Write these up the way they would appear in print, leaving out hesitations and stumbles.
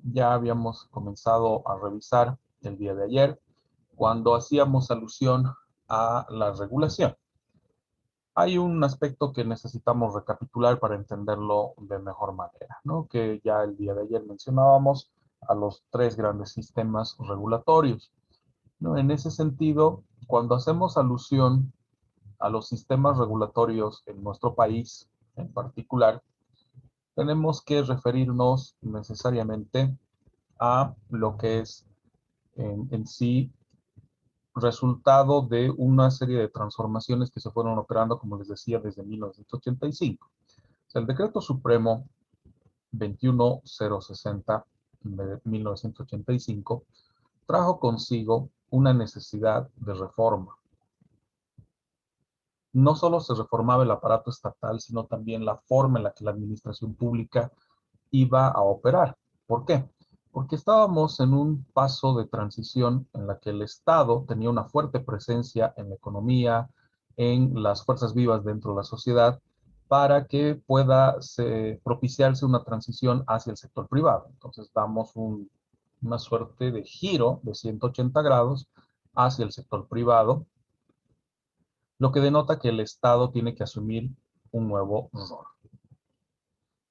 ya habíamos comenzado a revisar el día de ayer cuando hacíamos alusión a la regulación. Hay un aspecto que necesitamos recapitular para entenderlo de mejor manera, ¿no? Que ya el día de ayer mencionábamos a los tres grandes sistemas regulatorios, ¿no? En ese sentido, cuando hacemos alusión a los sistemas regulatorios en nuestro país en particular, tenemos que referirnos necesariamente a lo que es en sí resultado de una serie de transformaciones que se fueron operando, como les decía, desde 1985. O sea, el Decreto Supremo 21060 de 1985 trajo consigo una necesidad de reforma. No solo se reformaba el aparato estatal, sino también la forma en la que la administración pública iba a operar. ¿Por qué? Porque estábamos en un paso de transición en la que el Estado tenía una fuerte presencia en la economía, en las fuerzas vivas dentro de la sociedad, para que pueda propiciarse una transición hacia el sector privado. Entonces damos una suerte de giro de 180 grados hacia el sector privado, lo que denota que el Estado tiene que asumir un nuevo rol.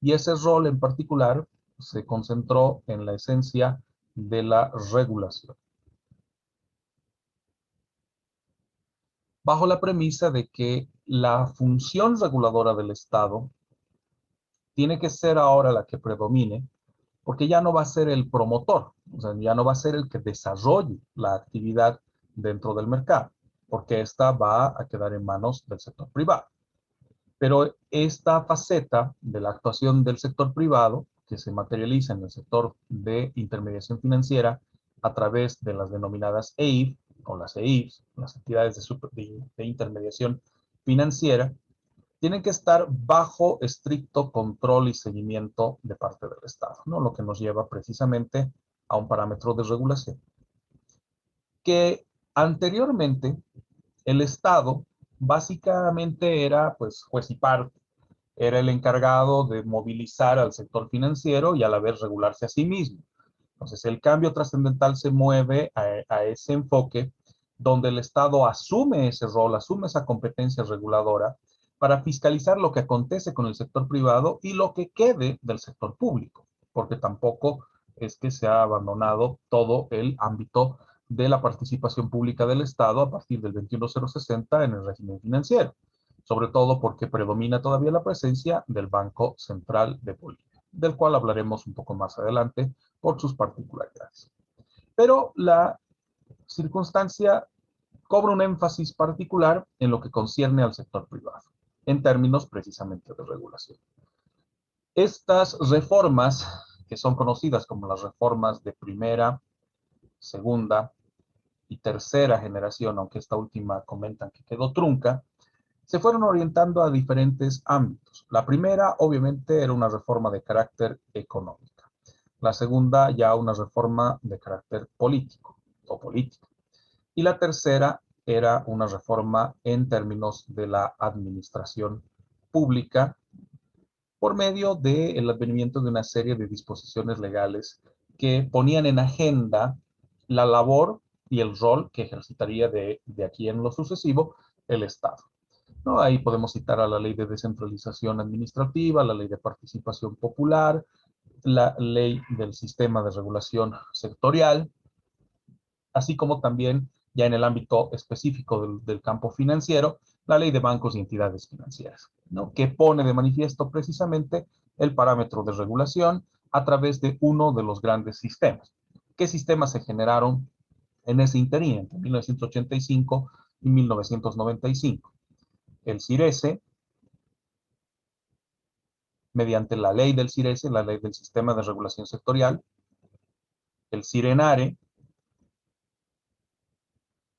Y ese rol en particular se concentró en la esencia de la regulación, bajo la premisa de que la función reguladora del Estado tiene que ser ahora la que predomine, porque ya no va a ser el promotor, o sea, ya no va a ser el que desarrolle la actividad dentro del mercado, porque esta va a quedar en manos del sector privado. Pero esta faceta de la actuación del sector privado, que se materializa en el sector de intermediación financiera a través de las denominadas EIF o las EIFs, las entidades de intermediación financiera, tienen que estar bajo estricto control y seguimiento de parte del Estado, ¿no? Lo que nos lleva precisamente a un parámetro de regulación. Que anteriormente el Estado básicamente era pues juez y parte, era el encargado de movilizar al sector financiero y a la vez regularse a sí mismo. Entonces, el cambio trascendental se mueve a ese enfoque donde el Estado asume ese rol, asume esa competencia reguladora para fiscalizar lo que acontece con el sector privado y lo que quede del sector público, porque tampoco es que se ha abandonado todo el ámbito de la participación pública del Estado a partir del 21060 en el régimen financiero, sobre todo porque predomina todavía la presencia del Banco Central de Bolivia, del cual hablaremos un poco más adelante por sus particularidades. Pero la circunstancia cobra un énfasis particular en lo que concierne al sector privado, en términos precisamente de regulación. Estas reformas, que son conocidas como las reformas de primera, segunda y tercera generación, aunque esta última comentan que quedó trunca, se fueron orientando a diferentes ámbitos. La primera, obviamente, era una reforma de carácter económico. La segunda, ya una reforma de carácter político o política. Y la tercera era una reforma en términos de la administración pública por medio del advenimiento de una serie de disposiciones legales que ponían en agenda la labor y el rol que ejercitaría de aquí en lo sucesivo el Estado, ¿no? Ahí podemos citar a la ley de descentralización administrativa, la ley de participación popular, la ley del sistema de regulación sectorial, así como también ya en el ámbito específico del campo financiero, la ley de bancos y entidades financieras, ¿no? Que pone de manifiesto precisamente el parámetro de regulación a través de uno de los grandes sistemas. ¿Qué sistemas se generaron en ese interín entre 1985 y 1995? El CIRESE, mediante la ley del CIRESE, la ley del Sistema de Regulación Sectorial, el CIRENARE,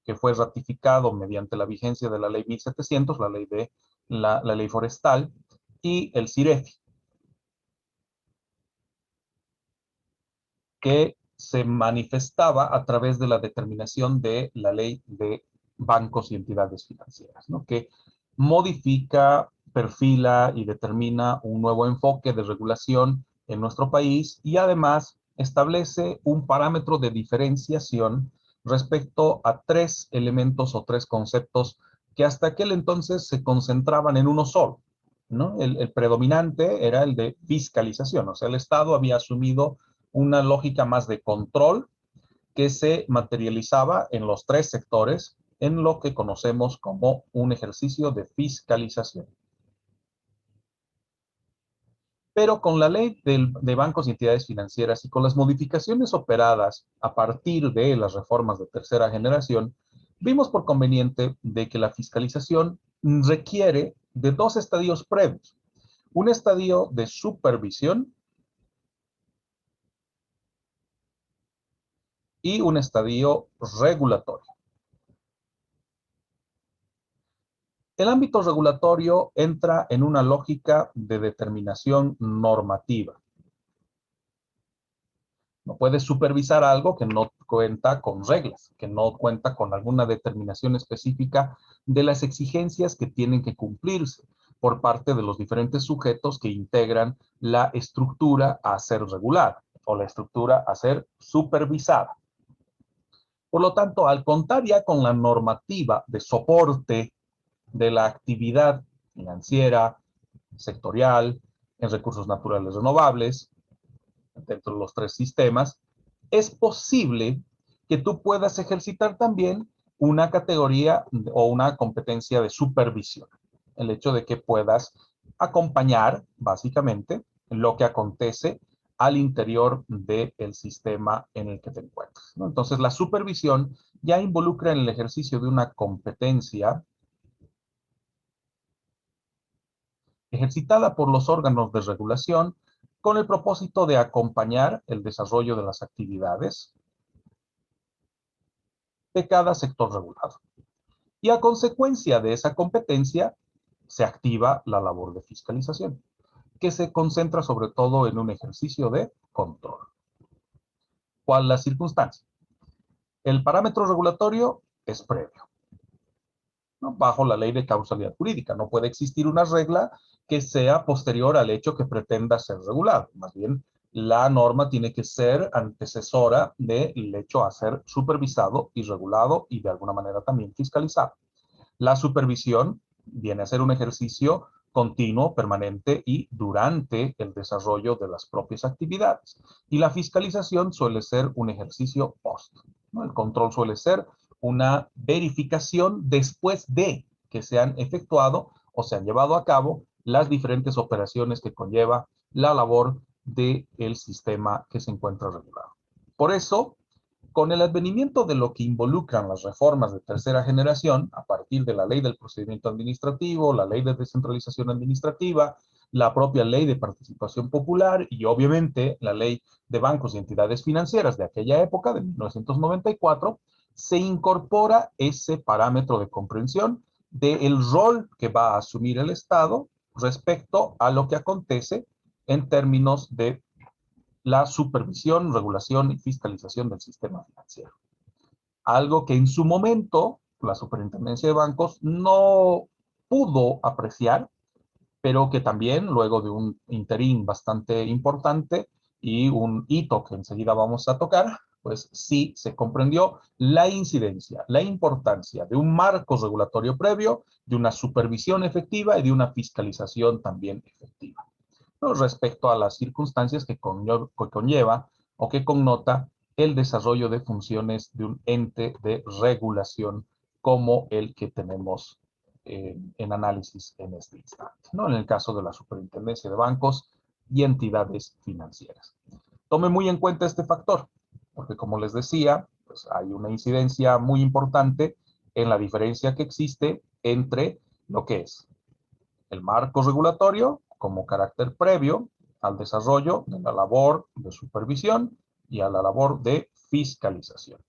que fue ratificado mediante la vigencia de la ley 1700, la ley de la ley forestal, y el CIREFI, que se manifestaba a través de la determinación de la ley de bancos y entidades financieras, ¿no? Que modifica, perfila y determina un nuevo enfoque de regulación en nuestro país y además establece un parámetro de diferenciación respecto a tres elementos o tres conceptos que hasta aquel entonces se concentraban en uno solo, ¿no? El predominante era el de fiscalización, o sea, el Estado había asumido una lógica más de control que se materializaba en los tres sectores en lo que conocemos como un ejercicio de fiscalización. Pero con la ley de bancos y entidades financieras y con las modificaciones operadas a partir de las reformas de tercera generación, vimos por conveniente de que la fiscalización requiere de dos estadios previos. Un estadio de supervisión y un estadio regulatorio. El ámbito regulatorio entra en una lógica de determinación normativa. No puedes supervisar algo que no cuenta con reglas, que no cuenta con alguna determinación específica de las exigencias que tienen que cumplirse por parte de los diferentes sujetos que integran la estructura a ser regulada o la estructura a ser supervisada. Por lo tanto, al contar ya con la normativa de soporte de la actividad financiera, sectorial, en recursos naturales renovables, dentro de los tres sistemas, es posible que tú puedas ejercitar también una categoría o una competencia de supervisión. El hecho de que puedas acompañar, básicamente, lo que acontece al interior del sistema en el que te encuentras, ¿no? Entonces, la supervisión ya involucra en el ejercicio de una competencia ejercitada por los órganos de regulación con el propósito de acompañar el desarrollo de las actividades de cada sector regulado. Y a consecuencia de esa competencia, se activa la labor de fiscalización, que se concentra sobre todo en un ejercicio de control. ¿Cuál es la circunstancia? El parámetro regulatorio es previo, ¿no? Bajo la ley de causalidad jurídica. No puede existir una regla que sea posterior al hecho que pretenda ser regulado. Más bien, la norma tiene que ser antecesora del hecho a ser supervisado y regulado y de alguna manera también fiscalizado. La supervisión viene a ser un ejercicio continuo, permanente y durante el desarrollo de las propias actividades. Y la fiscalización suele ser un ejercicio post, ¿no? El control suele ser una verificación después de que se han efectuado o se han llevado a cabo las diferentes operaciones que conlleva la labor del sistema que se encuentra regulado. Por eso, con el advenimiento de lo que involucran las reformas de tercera generación, a partir de la ley del procedimiento administrativo, la ley de descentralización administrativa, la propia ley de participación popular y obviamente la ley de bancos y entidades financieras de aquella época, de 1994, se incorpora ese parámetro de comprensión del rol que va a asumir el Estado respecto a lo que acontece en términos de la supervisión, regulación y fiscalización del sistema financiero. Algo que en su momento la Superintendencia de Bancos no pudo apreciar, pero que también luego de un interín bastante importante y un hito que enseguida vamos a tocar, pues sí se comprendió la incidencia, la importancia de un marco regulatorio previo, de una supervisión efectiva y de una fiscalización también efectiva, ¿no? Respecto a las circunstancias que conlleva o que connota el desarrollo de funciones de un ente de regulación como el que tenemos en análisis en este instante, ¿no? En el caso de la Superintendencia de Bancos y entidades financieras. Tome muy en cuenta este factor, porque como les decía, pues hay una incidencia muy importante en la diferencia que existe entre lo que es el marco regulatorio como carácter previo al desarrollo de la labor de supervisión y a la labor de fiscalización,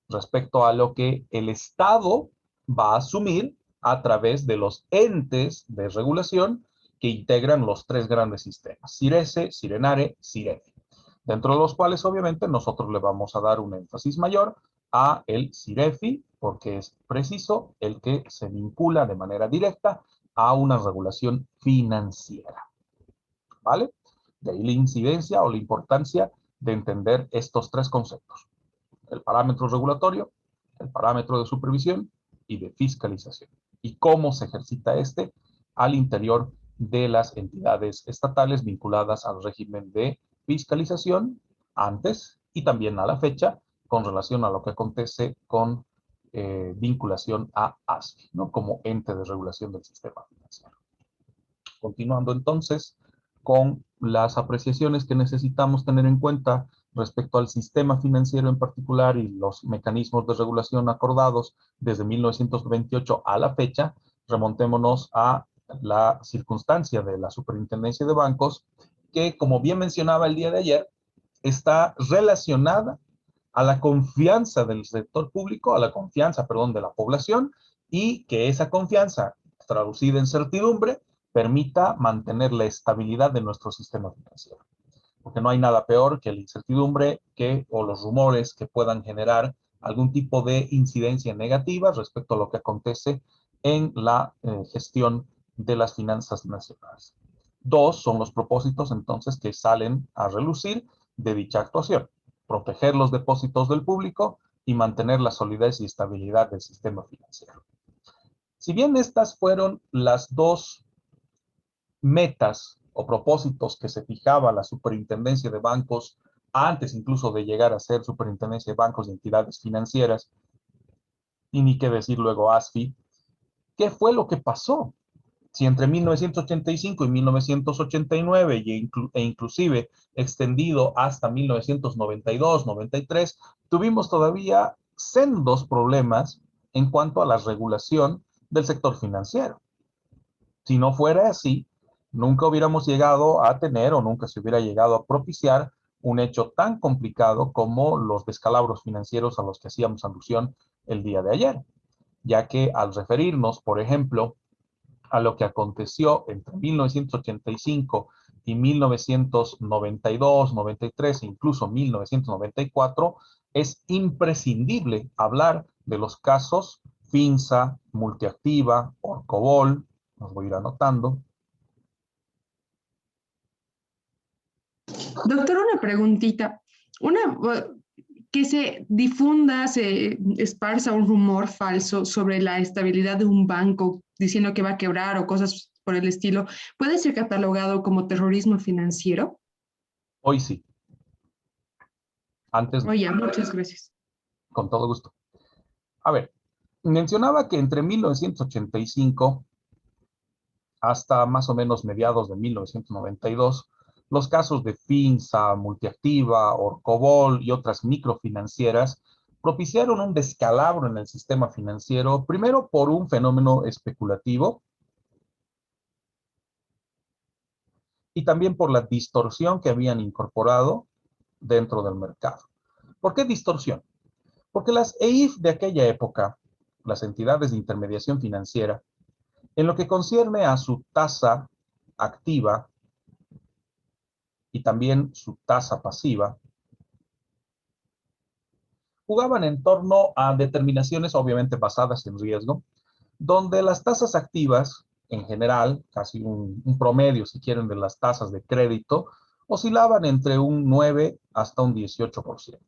respecto a lo que el Estado va a asumir a través de los entes de regulación que integran los tres grandes sistemas, CIRESE, CIRENARE, CIREFI, dentro de los cuales obviamente nosotros le vamos a dar un énfasis mayor a el CIREFI, porque es preciso el que se vincula de manera directa a una regulación financiera, ¿vale? De ahí la incidencia o la importancia de entender estos tres conceptos: el parámetro regulatorio, el parámetro de supervisión y de fiscalización, y cómo se ejercita este al interior de las entidades estatales vinculadas al régimen de fiscalización antes y también a la fecha con relación a lo que acontece con vinculación a ASFI, ¿no? Como ente de regulación del sistema financiero. Continuando entonces con las apreciaciones que necesitamos tener en cuenta respecto al sistema financiero en particular y los mecanismos de regulación acordados desde 1928 a la fecha, remontémonos a la circunstancia de la Superintendencia de Bancos, que, como bien mencionaba el día de ayer, está relacionada a la confianza del sector público, a la confianza, perdón, de la población, y que esa confianza, traducida en certidumbre, permita mantener la estabilidad de nuestro sistema financiero. Porque no hay nada peor que la incertidumbre o los rumores que puedan generar algún tipo de incidencia negativa respecto a lo que acontece en la gestión de las finanzas nacionales. Dos son los propósitos entonces que salen a relucir de dicha actuación: proteger los depósitos del público y mantener la solidez y estabilidad del sistema financiero. Si bien estas fueron las dos metas o propósitos que se fijaba la Superintendencia de Bancos antes incluso de llegar a ser Superintendencia de Bancos y Entidades Financieras, y ni qué decir luego ASFI, ¿qué fue lo que pasó? Si entre 1985 y 1989 e inclusive extendido hasta 1992-93, tuvimos todavía sendos problemas en cuanto a la regulación del sector financiero. Si no fuera así, nunca hubiéramos llegado a tener o nunca se hubiera llegado a propiciar un hecho tan complicado como los descalabros financieros a los que hacíamos alusión el día de ayer, ya que al referirnos, por ejemplo, a lo que aconteció entre 1985 y 1992, 93 e incluso 1994, es imprescindible hablar de los casos Finsa, Multiactiva, Orcobol, los voy a ir anotando. Doctor, una preguntita. Que se difunda, se esparza un rumor falso sobre la estabilidad de un banco diciendo que va a quebrar o cosas por el estilo, ¿puede ser catalogado como terrorismo financiero? Hoy sí, antes no. Oye, muchas gracias. Con todo gusto. A ver, mencionaba que entre 1985 hasta más o menos mediados de 1992, los casos de Finsa, Multiactiva, Orcobol y otras microfinancieras propiciaron un descalabro en el sistema financiero, primero por un fenómeno especulativo y también por la distorsión que habían incorporado dentro del mercado. ¿Por qué distorsión? Porque las EIF de aquella época, las entidades de intermediación financiera, en lo que concierne a su tasa activa y también su tasa pasiva, jugaban en torno a determinaciones obviamente basadas en riesgo, donde las tasas activas, en general, casi un promedio, si quieren, de las tasas de crédito, oscilaban entre un 9 hasta un 18%,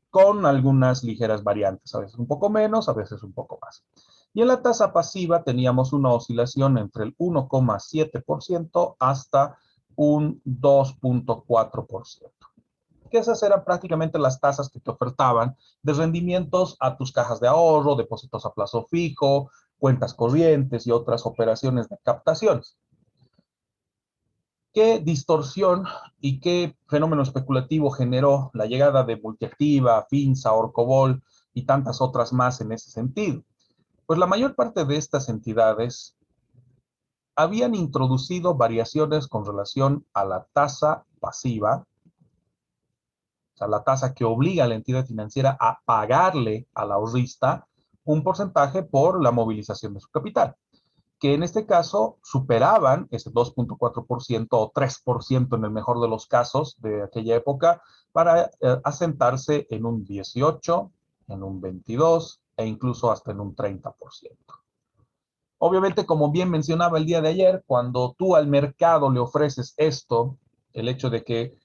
con algunas ligeras variantes, a veces un poco menos, a veces un poco más. Y en la tasa pasiva teníamos una oscilación entre el 1,7% hasta un 2,4%. Que esas eran prácticamente las tasas que te ofertaban de rendimientos a tus cajas de ahorro, depósitos a plazo fijo, cuentas corrientes y otras operaciones de captaciones. ¿Qué distorsión y qué fenómeno especulativo generó la llegada de Multiactiva, Finsa, Orcobol y tantas otras más en ese sentido? Pues la mayor parte de estas entidades habían introducido variaciones con relación a la tasa pasiva, o sea, la tasa que obliga a la entidad financiera a pagarle al ahorrista un porcentaje por la movilización de su capital, que en este caso superaban ese 2,4% o 3% en el mejor de los casos de aquella época para asentarse en un 18, en un 22 e incluso hasta en un 30%. Obviamente, como bien mencionaba el día de ayer, cuando tú al mercado le ofreces esto, el hecho de que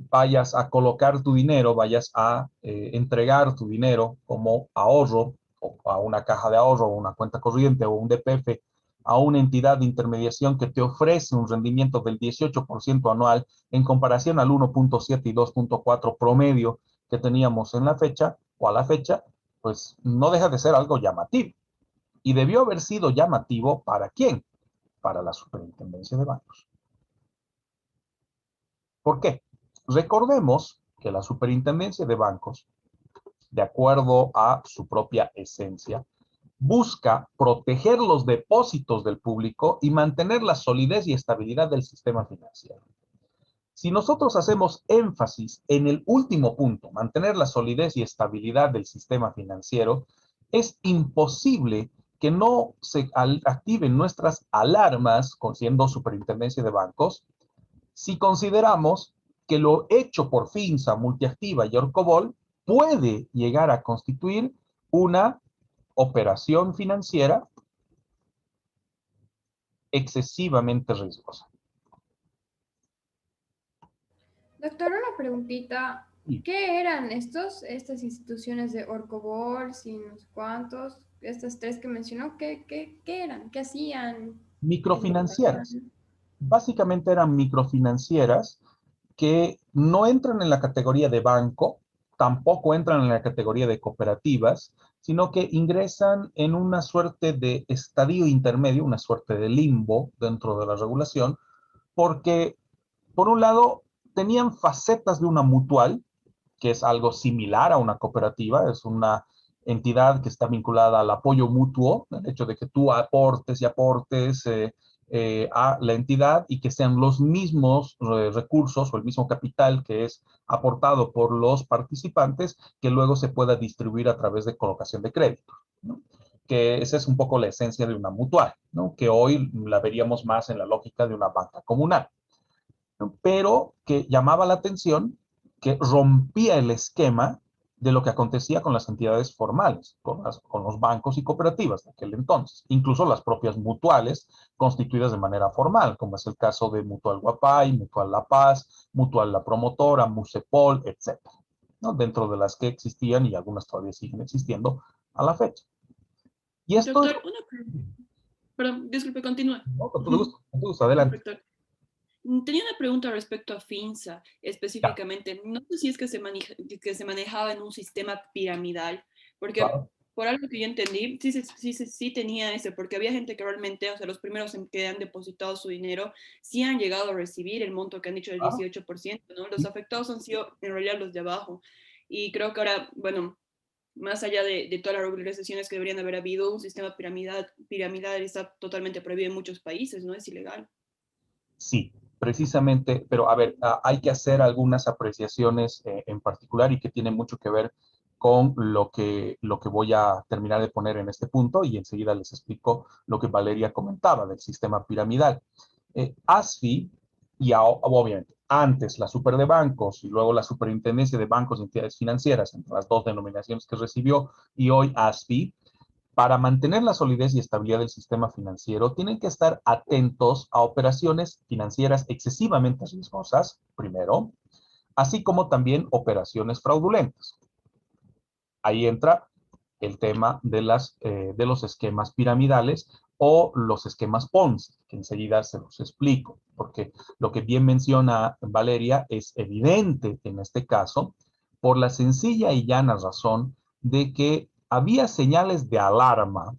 vayas a colocar tu dinero, vayas a entregar tu dinero como ahorro, o a una caja de ahorro, o una cuenta corriente, o un DPF, a una entidad de intermediación que te ofrece un rendimiento del 18% anual en comparación al 1.7 y 2.4 promedio que teníamos en la fecha, o a la fecha, pues no deja de ser algo llamativo. Y debió haber sido llamativo ¿para quién? Para la Superintendencia de Bancos. ¿Por qué? Recordemos que la Superintendencia de Bancos, de acuerdo a su propia esencia, busca proteger los depósitos del público y mantener la solidez y estabilidad del sistema financiero. Si nosotros hacemos énfasis en el último punto, mantener la solidez y estabilidad del sistema financiero, es imposible que no se activen nuestras alarmas, siendo Superintendencia de Bancos, si consideramos que lo hecho por FINSA, Multiactiva y Orcobol puede llegar a constituir una operación financiera excesivamente riesgosa. Doctor, una preguntita. Y ¿Qué eran estas instituciones de Orcobol, y no sé cuántos, estas tres que mencionó? ¿Qué eran? ¿Qué hacían? ¿En qué microfinancieras. estaban? Básicamente eran microfinancieras que no entran en la categoría de banco, tampoco entran en la categoría de cooperativas, sino que ingresan en una suerte de estadio intermedio, una suerte de limbo dentro de la regulación, porque, por un lado, tenían facetas de una mutual, que es algo similar a una cooperativa, es una entidad que está vinculada al apoyo mutuo, el hecho de que tú aportes y aportes a la entidad y que sean los mismos recursos o el mismo capital que es aportado por los participantes que luego se pueda distribuir a través de colocación de crédito, ¿no? Que esa es un poco la esencia de una mutual, ¿no? Que hoy la veríamos más en la lógica de una banca comunal, ¿no? Pero que llamaba la atención, que rompía el esquema de lo que acontecía con las entidades formales, con los bancos y cooperativas de aquel entonces, incluso las propias mutuales constituidas de manera formal, como es el caso de Mutual Guapay, Mutual La Paz, Mutual La Promotora, Mucepol, etcétera, ¿no? Dentro de las que existían y algunas todavía siguen existiendo a la fecha. Y esto es... Doctor, perdón, disculpe, continúa. ¿no? Con tu gusto, adelante. Doctor. Tenía una pregunta respecto a FINSA, Ya, específicamente. No sé si es que se manejaba en un sistema piramidal, porque claro. por algo que yo entendí, sí tenía ese, porque había gente que realmente, o sea, los primeros que han depositado su dinero, sí han llegado a recibir el monto que han dicho del Claro. 18%, ¿no? Los afectados han sido en realidad los de abajo. Y creo que ahora, bueno, más allá de todas las regularizaciones que deberían haber habido, un sistema piramidal está totalmente prohibido en muchos países, ¿no? Es ilegal. Sí, precisamente, pero a ver, hay que hacer algunas apreciaciones en particular y que tienen mucho que ver con lo que voy a terminar de poner en este punto y enseguida les explico lo que Valeria comentaba del sistema piramidal. ASFI y obviamente antes la Super de Bancos y luego la Superintendencia de Bancos y Entidades Financieras, entre las dos denominaciones que recibió, y hoy ASFI, para mantener la solidez y estabilidad del sistema financiero, tienen que estar atentos a operaciones financieras excesivamente riesgosas, primero, así como también operaciones fraudulentas. Ahí entra el tema de los esquemas piramidales o los esquemas Ponzi, que enseguida se los explico, porque lo que bien menciona Valeria es evidente en este caso por la sencilla y llana razón de que había señales de alarma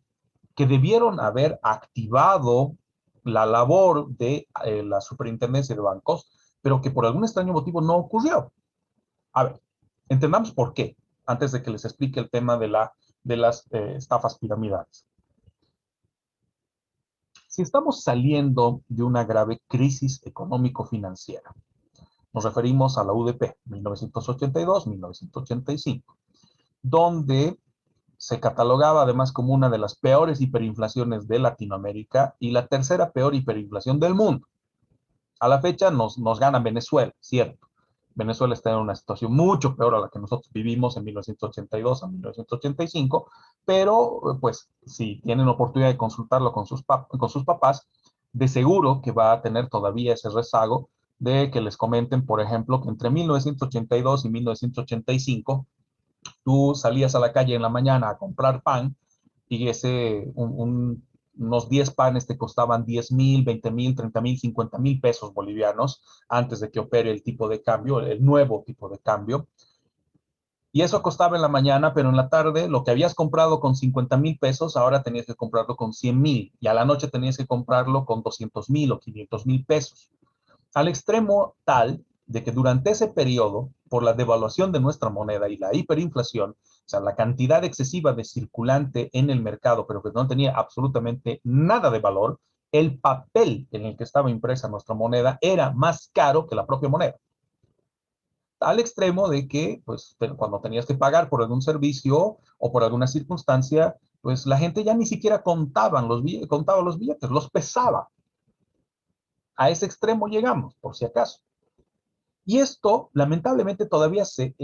que debieron haber activado la labor de la Superintendencia de Bancos, pero que por algún extraño motivo no ocurrió. A ver, entendamos por qué, antes de que les explique el tema de las estafas piramidales. Si estamos saliendo de una grave crisis económico-financiera, nos referimos a la UDP 1982-1985, donde se catalogaba además como una de las peores hiperinflaciones de Latinoamérica y la tercera peor hiperinflación del mundo. A la fecha nos gana Venezuela, cierto. Venezuela está en una situación mucho peor a la que nosotros vivimos en 1982 a 1985, pero pues si tienen oportunidad de consultarlo con sus papás, de seguro que va a tener todavía ese rezago de que les comenten, por ejemplo, que entre 1982 y 1985, tú salías a la calle en la mañana a comprar pan y unos 10 panes te costaban 10,000, 20,000, 30,000, 50,000 pesos bolivianos antes de que opere el tipo de cambio, el nuevo tipo de cambio. Y eso costaba en la mañana, pero en la tarde lo que habías comprado con 50,000 pesos, ahora tenías que comprarlo con 100,000. Y a la noche tenías que comprarlo con 200,000 o 500,000 pesos. Al extremo tal de que durante ese periodo, por la devaluación de nuestra moneda y la hiperinflación, o sea, la cantidad excesiva de circulante en el mercado, pero que no tenía absolutamente nada de valor, el papel en el que estaba impresa nuestra moneda era más caro que la propia moneda. Al extremo de que, pues, cuando tenías que pagar por algún servicio o por alguna circunstancia, pues la gente ya ni siquiera contaba los billetes, los pesaba. A ese extremo llegamos, por si acaso. Y esto, lamentablemente, todavía se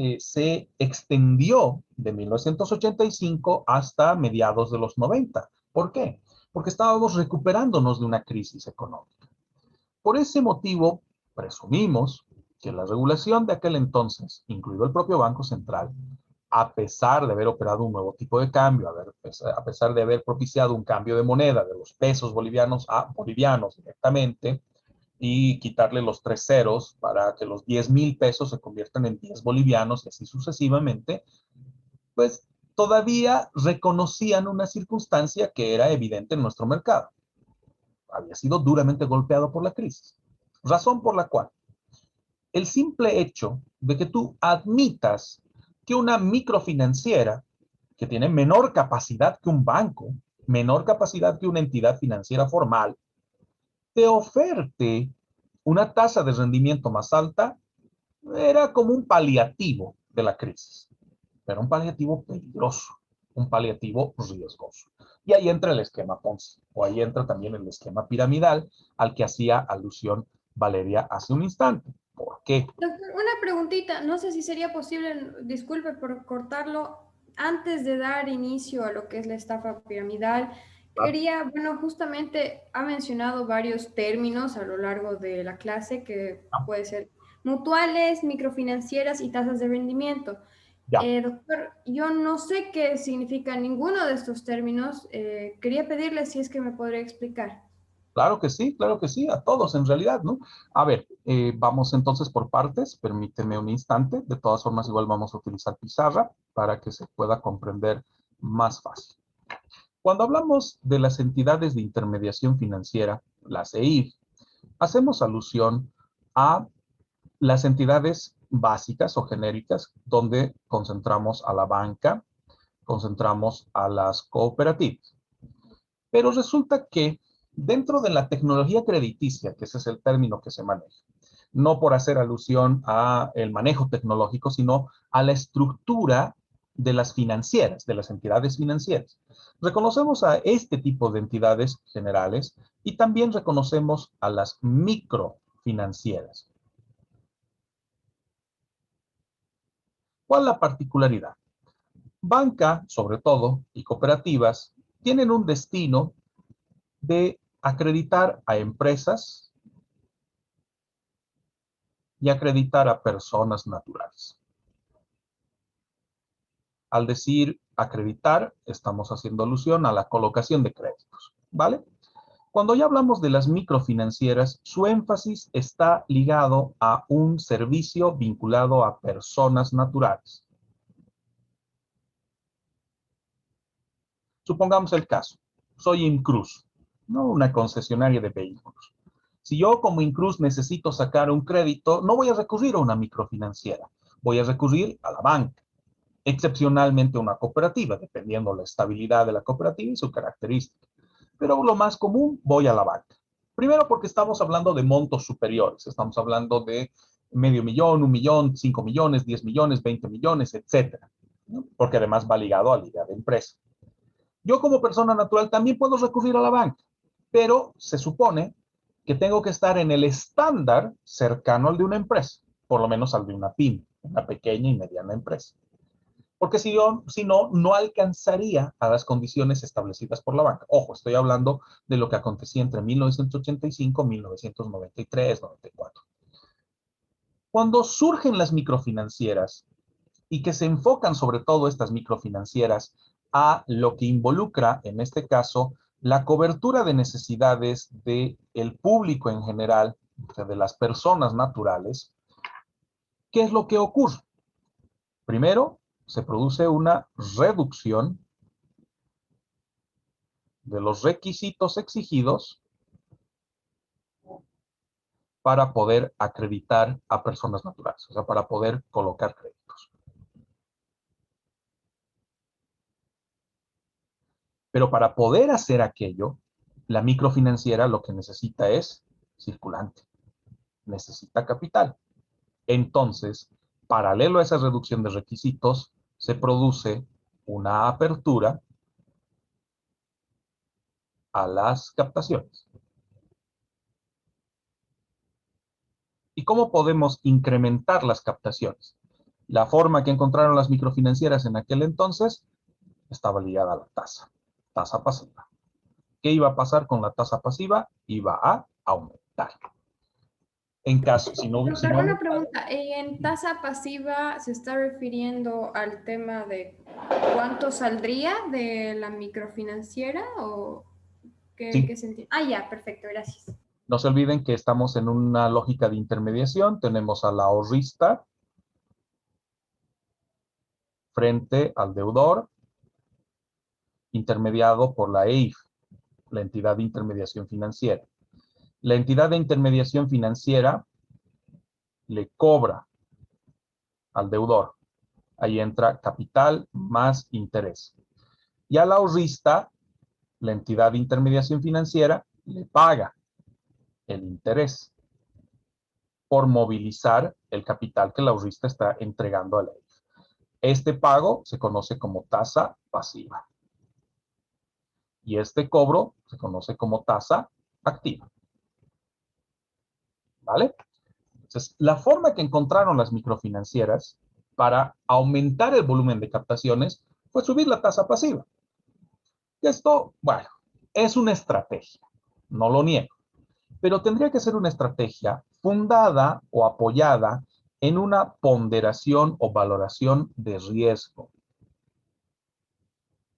extendió de 1985 hasta mediados de los 90. ¿Por qué? Porque estábamos recuperándonos de una crisis económica. Por ese motivo, presumimos que la regulación de aquel entonces, incluido el propio Banco Central, a pesar de haber operado un nuevo tipo de cambio, a pesar de haber propiciado un cambio de moneda de los pesos bolivianos a bolivianos directamente, y quitarle los 3 ceros para que los 10,000 pesos se conviertan en 10 bolivianos y así sucesivamente, pues todavía reconocían una circunstancia que era evidente en nuestro mercado. Había sido duramente golpeado por la crisis. Razón por la cual el simple hecho de que tú admitas que una microfinanciera que tiene menor capacidad que un banco, menor capacidad que una entidad financiera formal, te oferte una tasa de rendimiento más alta, era como un paliativo de la crisis, pero un paliativo peligroso, un paliativo riesgoso. Y ahí entra el esquema Ponzi, o ahí entra también el esquema piramidal al que hacía alusión Valeria hace un instante. ¿Por qué? Doctor, una preguntita, no sé si sería posible, disculpe por cortarlo, antes de dar inicio a lo que es la estafa piramidal, quería, bueno, justamente ha mencionado varios términos a lo largo de la clase que puede ser mutuales, microfinancieras y tasas de rendimiento. Ya. Doctor, yo no sé qué significa ninguno de estos términos. Quería pedirle si es que me podría explicar. Claro que sí, a todos en realidad, ¿no? A ver, vamos entonces por partes, permíteme un instante, de todas formas igual vamos a utilizar pizarra para que se pueda comprender más fácil. Cuando hablamos de las entidades de intermediación financiera, las EIF, hacemos alusión a las entidades básicas o genéricas donde concentramos a la banca, concentramos a las cooperativas. Pero resulta que dentro de la tecnología crediticia, que ese es el término que se maneja, no por hacer alusión a el manejo tecnológico, sino a la estructura de las financieras, de las entidades financieras. Reconocemos a este tipo de entidades generales y también reconocemos a las microfinancieras. ¿Cuál es la particularidad? Banca, sobre todo, y cooperativas tienen un destino de acreditar a empresas y acreditar a personas naturales. Al decir acreditar, estamos haciendo alusión a la colocación de créditos, ¿vale? Cuando ya hablamos de las microfinancieras, su énfasis está ligado a un servicio vinculado a personas naturales. Supongamos el caso, soy Incruz, ¿no? Una concesionaria de vehículos. Si yo como Incruz necesito sacar un crédito, no voy a recurrir a una microfinanciera, voy a recurrir a la banca, excepcionalmente a una cooperativa, dependiendo la estabilidad de la cooperativa y su característica. Pero lo más común, voy a la banca. Primero porque estamos hablando de montos superiores, estamos hablando de medio millón, 1 millón, 5 millones, 10 millones, 20 millones, etcétera, ¿no? Porque además va ligado a la idea de empresa. Yo como persona natural también puedo recurrir a la banca, pero se supone que tengo que estar en el estándar cercano al de una empresa, por lo menos al de una pyme, una pequeña y mediana empresa. Porque si no, no alcanzaría a las condiciones establecidas por la banca. Ojo, estoy hablando de lo que acontecía entre 1985 y 1993, 94. Cuando surgen las microfinancieras y que se enfocan sobre todo estas microfinancieras a lo que involucra, en este caso, la cobertura de necesidades del público en general, o sea, de las personas naturales, ¿qué es lo que ocurre? Primero, se produce una reducción de los requisitos exigidos para poder acreditar a personas naturales, o sea, para poder colocar créditos. Pero para poder hacer aquello, la microfinanciera lo que necesita es circulante, necesita capital. Entonces, paralelo a esa reducción de requisitos, se produce una apertura a las captaciones. ¿Y cómo podemos incrementar las captaciones? La forma que encontraron las microfinancieras en aquel entonces estaba ligada a la tasa pasiva. ¿Qué iba a pasar con la tasa pasiva? Iba a aumentar. En caso, si no Una pregunta, ¿en tasa pasiva se está refiriendo al tema de cuánto saldría de la microfinanciera o sí, qué sentido? Ah, ya, perfecto, gracias. no se olviden que estamos en una lógica de intermediación. Tenemos al ahorrista frente al deudor, intermediado por la EIF, la entidad de intermediación financiera. La entidad de intermediación financiera le cobra al deudor. Ahí entra capital más interés. Y al ahorrista, la entidad de intermediación financiera le paga el interés por movilizar el capital que el ahorrista está entregando a la EIF. Este pago se conoce como tasa pasiva. Y este cobro se conoce como tasa activa. ¿Vale? Entonces, la forma que encontraron las microfinancieras para aumentar el volumen de captaciones fue subir la tasa pasiva. Esto, bueno, es una estrategia, no lo niego, pero tendría que ser una estrategia fundada o apoyada en una ponderación o valoración de riesgo.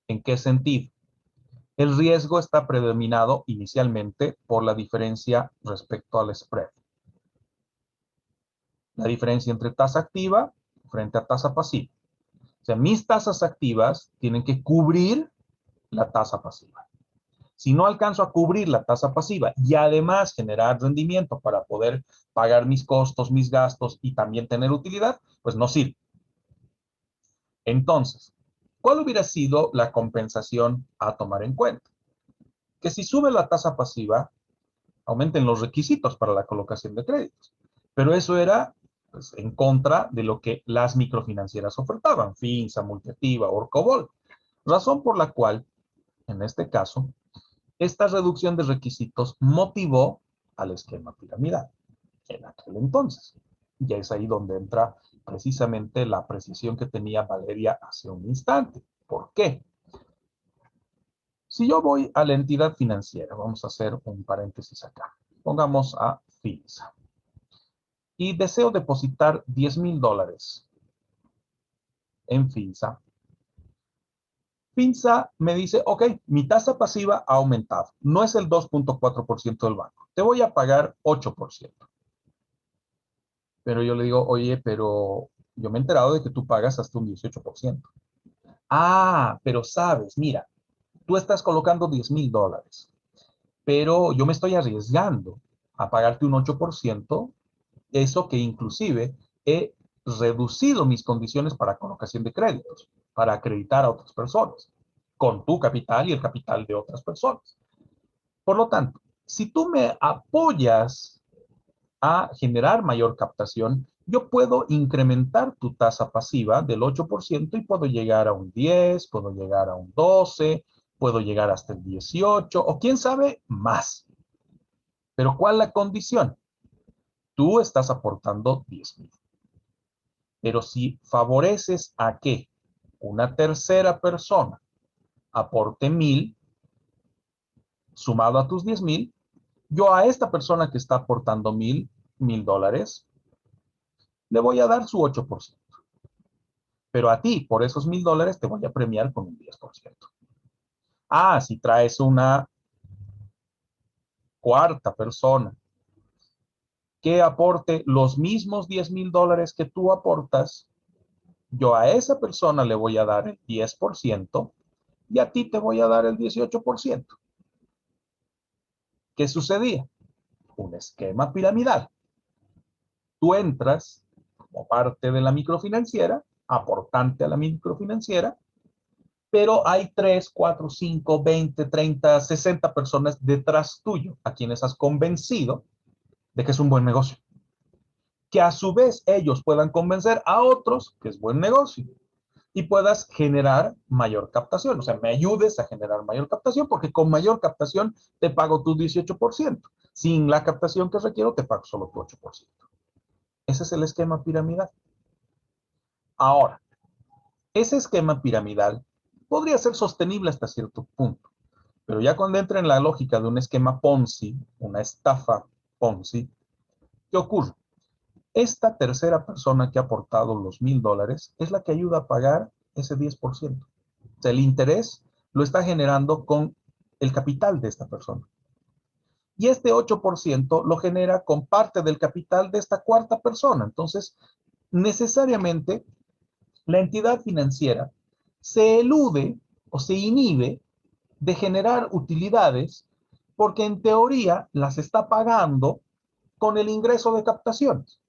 ¿En qué sentido? El riesgo está predominado inicialmente por la diferencia respecto al spread. La diferencia entre tasa activa frente a tasa pasiva. O sea, mis tasas activas tienen que cubrir la tasa pasiva. Si no alcanzo a cubrir la tasa pasiva y además generar rendimiento para poder pagar mis costos, mis gastos y también tener utilidad, pues no sirve. Entonces, ¿cuál hubiera sido la compensación a tomar en cuenta? Que si sube la tasa pasiva, aumenten los requisitos para la colocación de créditos. Pero eso era pues, en contra de lo que las microfinancieras ofertaban, Finsa, Multiactiva, Orcobol. Razón por la cual, en este caso, esta reducción de requisitos motivó al esquema piramidal en aquel entonces. Y es ahí donde entra precisamente la apreciación que tenía Valeria hace un instante. ¿Por qué? Si yo voy a la entidad financiera, vamos a hacer un paréntesis acá. Pongamos a Finsa. Y deseo depositar $10,000 en Finsa. Finsa me dice, ok, mi tasa pasiva ha aumentado. No es el 2.4% del banco. Te voy a pagar 8%. Pero yo le digo, oye, pero yo me he enterado de que tú pagas hasta un 18%. Ah, pero sabes, mira, tú estás colocando $10,000, pero yo me estoy arriesgando a pagarte un 8%, eso que inclusive he reducido mis condiciones para colocación de créditos, para acreditar a otras personas, con tu capital y el capital de otras personas. Por lo tanto, si tú me apoyas a generar mayor captación, yo puedo incrementar tu tasa pasiva del 8% y puedo llegar a un 10, puedo llegar a un 12, puedo llegar hasta el 18 o quién sabe más. Pero ¿cuál es la condición? Tú estás aportando 10,000. Pero si favoreces a que una tercera persona aporte 1,000, sumado a tus 10,000, yo a esta persona que está aportando $1,000, le voy a dar su 8%. Pero a ti, por esos $1,000, te voy a premiar con un 10%. Ah, si traes una cuarta persona que aporte los mismos $10,000 que tú aportas, yo a esa persona le voy a dar el 10% y a ti te voy a dar el 18%. ¿Qué sucedía? Un esquema piramidal. Tú entras como parte de la microfinanciera, aportante a la microfinanciera, pero hay 3, 4, 5, 20, 30, 60 personas detrás tuyo a quienes has convencido de que es un buen negocio. Que a su vez ellos puedan convencer a otros que es buen negocio y puedas generar mayor captación. O sea, me ayudes a generar mayor captación porque con mayor captación te pago tu 18%. Sin la captación que requiero, te pago solo tu 8%. Ese es el esquema piramidal. Ahora, ese esquema piramidal podría ser sostenible hasta cierto punto, pero ya cuando entra en la lógica de un esquema Ponzi, una estafa Ponzi, ¿qué ocurre? Esta tercera persona que ha aportado los $1,000 es la que ayuda a pagar ese 10%. O sea, el interés lo está generando con el capital de esta persona. Y este 8% lo genera con parte del capital de esta cuarta persona. Entonces, necesariamente, la entidad financiera se elude o se inhibe de generar utilidades porque en teoría las está pagando con el ingreso de captaciones.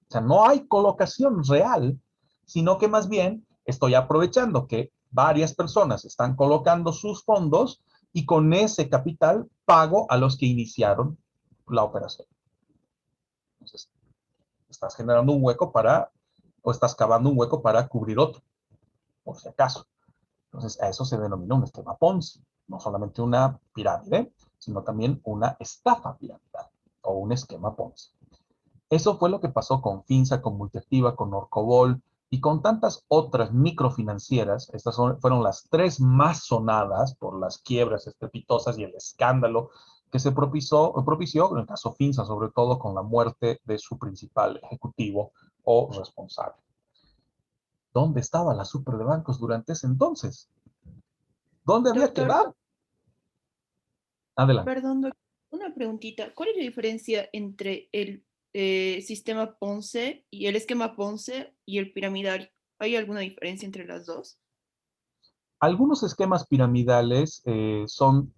O sea, no hay colocación real, sino que más bien estoy aprovechando que varias personas están colocando sus fondos y con ese capital pago a los que iniciaron la operación. Entonces, estás generando un hueco o estás cavando un hueco para cubrir otro, por si acaso. Entonces, a eso se denomina un esquema Ponzi. No solamente una pirámide, sino también una estafa piramidal o un esquema Ponzi. Eso fue lo que pasó con Finsa, con Multiactiva, con Orcobol y con tantas otras microfinancieras. Estas fueron las 3 más sonadas por las quiebras estrepitosas y el escándalo que se propició, en el caso Finsa, sobre todo con la muerte de su principal ejecutivo o responsable. ¿Dónde estaba la super de bancos durante ese entonces? ¿Dónde había Doctor, quedado? Adelante. perdón, una preguntita. ¿Cuál es la diferencia entre el sistema Ponce y el esquema Ponce y el piramidal? ¿Hay alguna diferencia entre las dos? Algunos esquemas piramidales son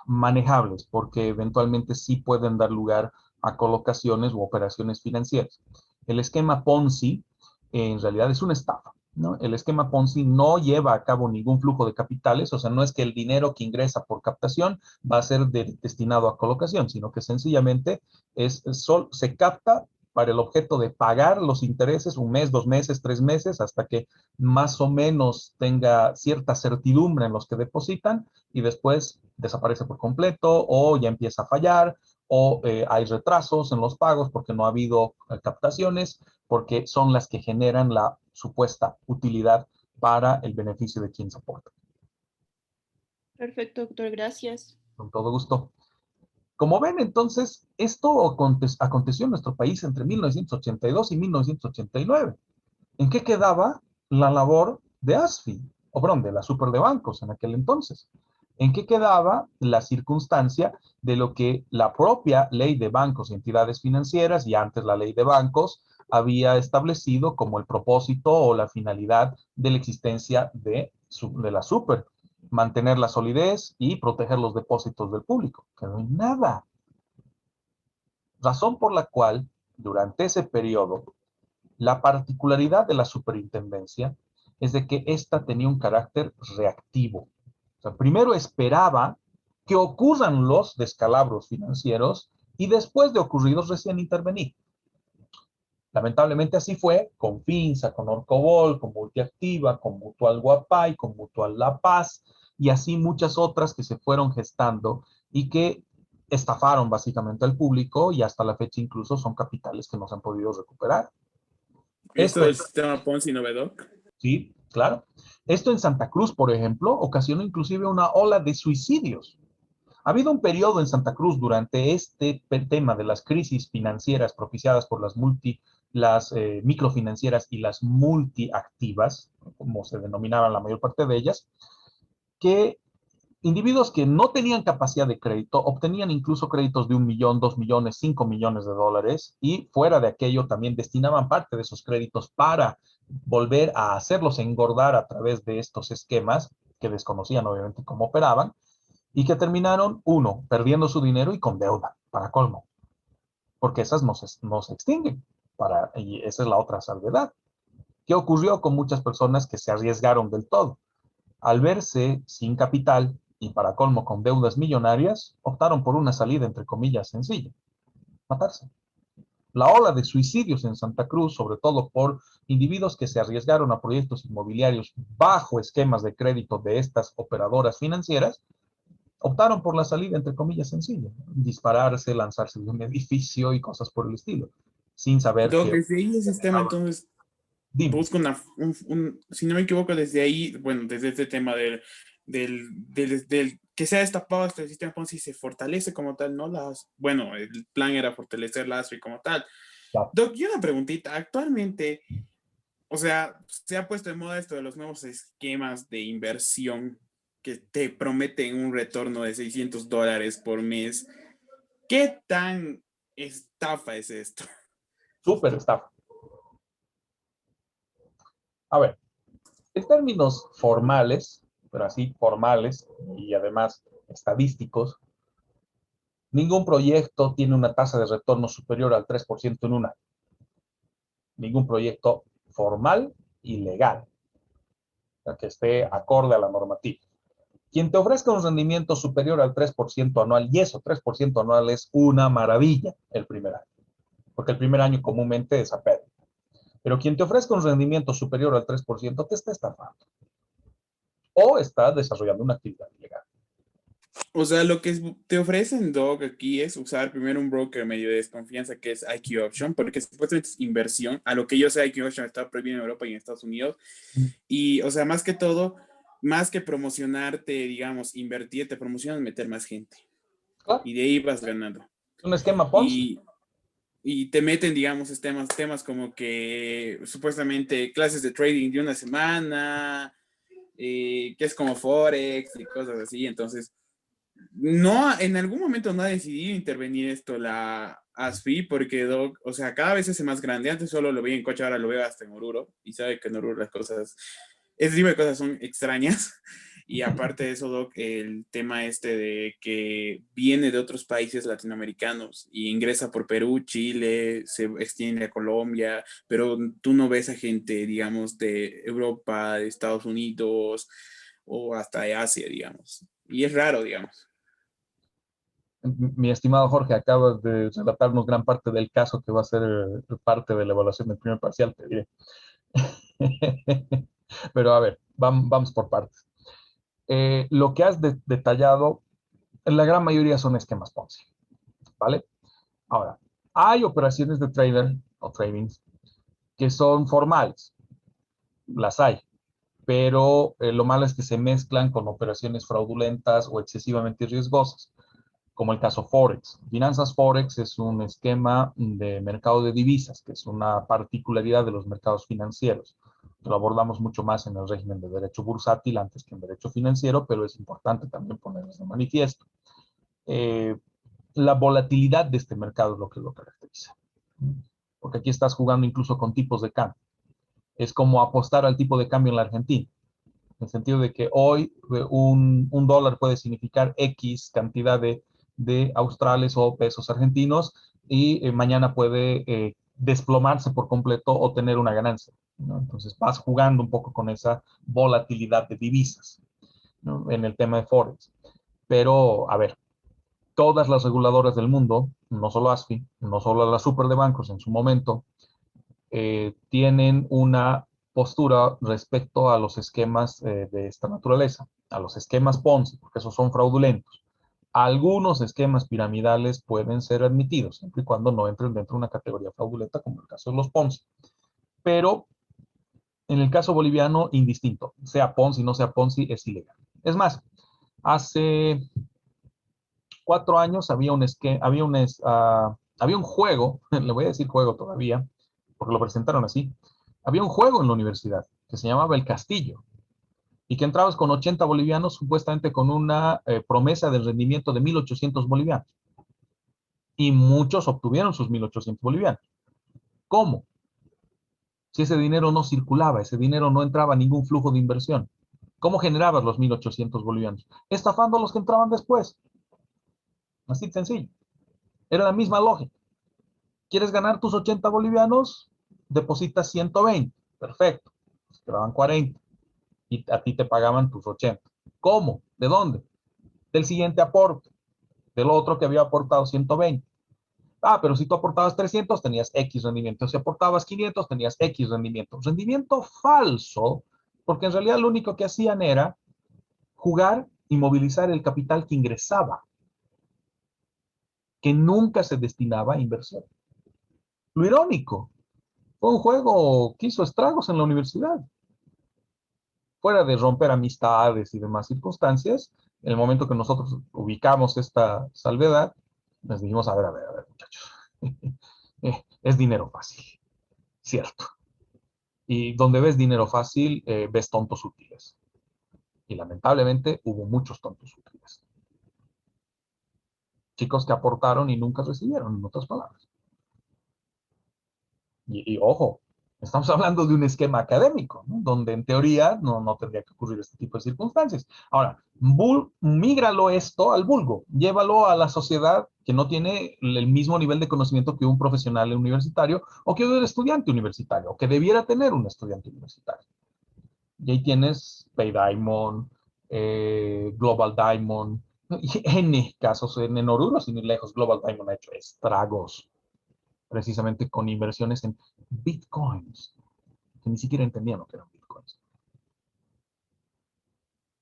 manejables porque eventualmente sí pueden dar lugar a colocaciones u operaciones financieras. El esquema Ponzi en realidad es una estafa, ¿no? El esquema Ponzi no lleva a cabo ningún flujo de capitales, o sea, no es que el dinero que ingresa por captación va a ser destinado a colocación, sino que sencillamente se capta para el objeto de pagar los intereses 1 mes, 2 meses, 3 meses, hasta que más o menos tenga cierta certidumbre en los que depositan y después desaparece por completo o ya empieza a fallar o hay retrasos en los pagos porque no ha habido captaciones, porque son las que generan la supuesta utilidad para el beneficio de quien soporta. Perfecto, doctor, gracias. Con todo gusto. Como ven, entonces, esto aconteció en nuestro país entre 1982 y 1989. ¿En qué quedaba la labor de ASFI? O perdón, de la super de bancos en aquel entonces. ¿En qué quedaba la circunstancia de lo que la propia ley de bancos y entidades financieras y antes la ley de bancos había establecido como el propósito o la finalidad de la existencia de la super? Mantener la solidez y proteger los depósitos del público. Que no hay nada. Razón por la cual, durante ese periodo, la particularidad de la superintendencia es de que ésta tenía un carácter reactivo. O sea, primero esperaba que ocurran los descalabros financieros y después de ocurridos recién intervenir. Lamentablemente así fue con Finsa, con Orcobol, con Multiactiva, con Mutual Guapay, con Mutual La Paz y así muchas otras que se fueron gestando y que estafaron básicamente al público y hasta la fecha incluso son capitales que no se han podido recuperar. ¿Y esto del sistema Ponzi no ve, Doc? Sí, claro. Esto en Santa Cruz, por ejemplo, ocasionó inclusive una ola de suicidios. Ha habido un periodo en Santa Cruz durante este tema de las crisis financieras propiciadas por las las microfinancieras y las multiactivas, como se denominaban la mayor parte de ellas, que individuos que no tenían capacidad de crédito obtenían incluso créditos de 1 millón, 2 millones, 5 millones de dólares, y fuera de aquello también destinaban parte de esos créditos para volver a hacerlos engordar a través de estos esquemas que desconocían obviamente cómo operaban, y que terminaron, uno, perdiendo su dinero y con deuda, para colmo, porque esas no se extinguen, y esa es la otra salvedad. ¿Qué ocurrió con muchas personas que se arriesgaron del todo? Al verse sin capital y para colmo con deudas millonarias, optaron por una salida entre comillas sencilla: matarse. La ola de suicidios en Santa Cruz, sobre todo por individuos que se arriesgaron a proyectos inmobiliarios bajo esquemas de crédito de estas operadoras financieras, optaron por la salida entre comillas sencilla: dispararse, lanzarse de un edificio y cosas por el estilo, sin saber Doc, que... desde ahí el sistema entonces Dime. busca si no me equivoco, desde ahí, bueno, desde este tema del que se ha destapado este sistema Ponzi se fortalece como tal, ¿no? Bueno, el plan era fortalecer la ASFI como tal. Claro. Doc, y una preguntita, actualmente, o sea, se ha puesto de moda esto de los nuevos esquemas de inversión que te prometen un retorno de $600 por mes. ¿Qué tan estafa es esto? Súper estafa. A ver, en términos formales, pero así formales y además estadísticos, ningún proyecto tiene una tasa de retorno superior al 3% en un año. Ningún proyecto formal y legal, que esté acorde a la normativa. Quien te ofrezca un rendimiento superior al 3% anual, y eso, 3% anual, es una maravilla el primer año, porque el primer año comúnmente es a pérdida. Pero quien te ofrezca un rendimiento superior al 3% te está estafando o está desarrollando una actividad ilegal. O sea, lo que te ofrecen, Doc, aquí es usar primero un broker medio de desconfianza que es IQ Option, porque supuestamente es inversión. A lo que yo sé, IQ Option está prohibido en Europa y en Estados Unidos. Y, o sea, más que todo, más que promocionarte, digamos, invertir, te promocionan meter más gente. Claro. Y de ahí vas ganando. Es un esquema Ponzi. Y te meten, digamos, temas como que supuestamente clases de trading de una semana, que es como Forex y cosas así. Entonces, no, en algún momento no ha decidido intervenir esto la ASFI porque, Doc, o sea, cada vez es más grande. Antes solo lo veía en Cocha, ahora lo veo hasta en Oruro. Y sabe que en Oruro las cosas, ese tipo de cosas son extrañas. Y aparte de eso, Doc, el tema este de que viene de otros países latinoamericanos y ingresa por Perú, Chile, se extiende a Colombia, pero tú no ves a gente, digamos, de Europa, de Estados Unidos o hasta de Asia, digamos. Y es raro, digamos. Mi estimado Jorge, acabas de relatarnos gran parte del caso que va a ser parte de la evaluación del primer parcial, te diré. Pero a ver, vamos por partes. Lo que has detallado, en la gran mayoría son esquemas Ponzi, ¿vale? Ahora, hay operaciones de trader o tradings que son formales, las hay, pero lo malo es que se mezclan con operaciones fraudulentas o excesivamente riesgosas, como el caso Forex. Finanzas Forex es un esquema de mercado de divisas, que es una particularidad de los mercados financieros. Lo abordamos mucho más en el régimen de derecho bursátil antes que en derecho financiero, pero es importante también ponerles de manifiesto. La volatilidad de este mercado es lo que lo caracteriza. Porque aquí estás jugando incluso con tipos de cambio. Es como apostar al tipo de cambio en la Argentina. En el sentido de que hoy un dólar puede significar X cantidad de australes o pesos argentinos y mañana puede desplomarse por completo o tener una ganancia, ¿no? Entonces vas jugando un poco con esa volatilidad de divisas, ¿no? En el tema de Forex. Pero, a ver, todas las reguladoras del mundo, no solo ASFI, no solo la super de bancos en su momento, tienen una postura respecto a los esquemas de esta naturaleza, a los esquemas Ponzi, porque esos son fraudulentos. Algunos esquemas piramidales pueden ser admitidos, siempre y cuando no entren dentro de una categoría fraudulenta, como el caso de los Ponzi. Pero en el caso boliviano, indistinto, sea Ponzi, no sea Ponzi, es ilegal. Es más, hace 4 años había un juego, le voy a decir juego todavía, porque lo presentaron así. Había un juego en la universidad que se llamaba El Castillo y que entrabas con 80 bolivianos, supuestamente con una promesa de rendimiento de 1.800 bolivianos. Y muchos obtuvieron sus 1.800 bolivianos. ¿Cómo? Si ese dinero no circulaba, ese dinero no entraba a ningún flujo de inversión. ¿Cómo generabas los 1.800 bolivianos? Estafando a los que entraban después. Así de sencillo. Era la misma lógica. ¿Quieres ganar tus 80 bolivianos? Depositas 120. Perfecto. Te daban 40. Y a ti te pagaban tus 80. ¿Cómo? ¿De dónde? Del siguiente aporte. Del otro que había aportado 120. Ah, pero si tú aportabas 300, tenías X rendimiento. Si aportabas 500, tenías X rendimiento. Rendimiento falso, porque en realidad lo único que hacían era jugar y movilizar el capital que ingresaba, que nunca se destinaba a inversión. Lo irónico, fue un juego que hizo estragos en la universidad. Fuera de romper amistades y demás circunstancias, en el momento que nosotros ubicamos esta salvedad, nos dijimos, a ver, muchachos, es dinero fácil, cierto. Y donde ves dinero fácil, ves tontos útiles. Y lamentablemente hubo muchos tontos útiles. Chicos que aportaron y nunca recibieron, en otras palabras. Y ojo, estamos hablando de un esquema académico, ¿no? Donde en teoría no tendría que ocurrir este tipo de circunstancias. Ahora, mígralo esto al vulgo, llévalo a la sociedad que no tiene el mismo nivel de conocimiento que un profesional universitario o que un estudiante universitario, o que debiera tener un estudiante universitario. Y ahí tienes Pay Diamond, Global Diamond, y N casos, en Oruro, sin ir lejos, Global Diamond ha hecho estragos, precisamente con inversiones en bitcoins, que ni siquiera entendían lo que eran bitcoins.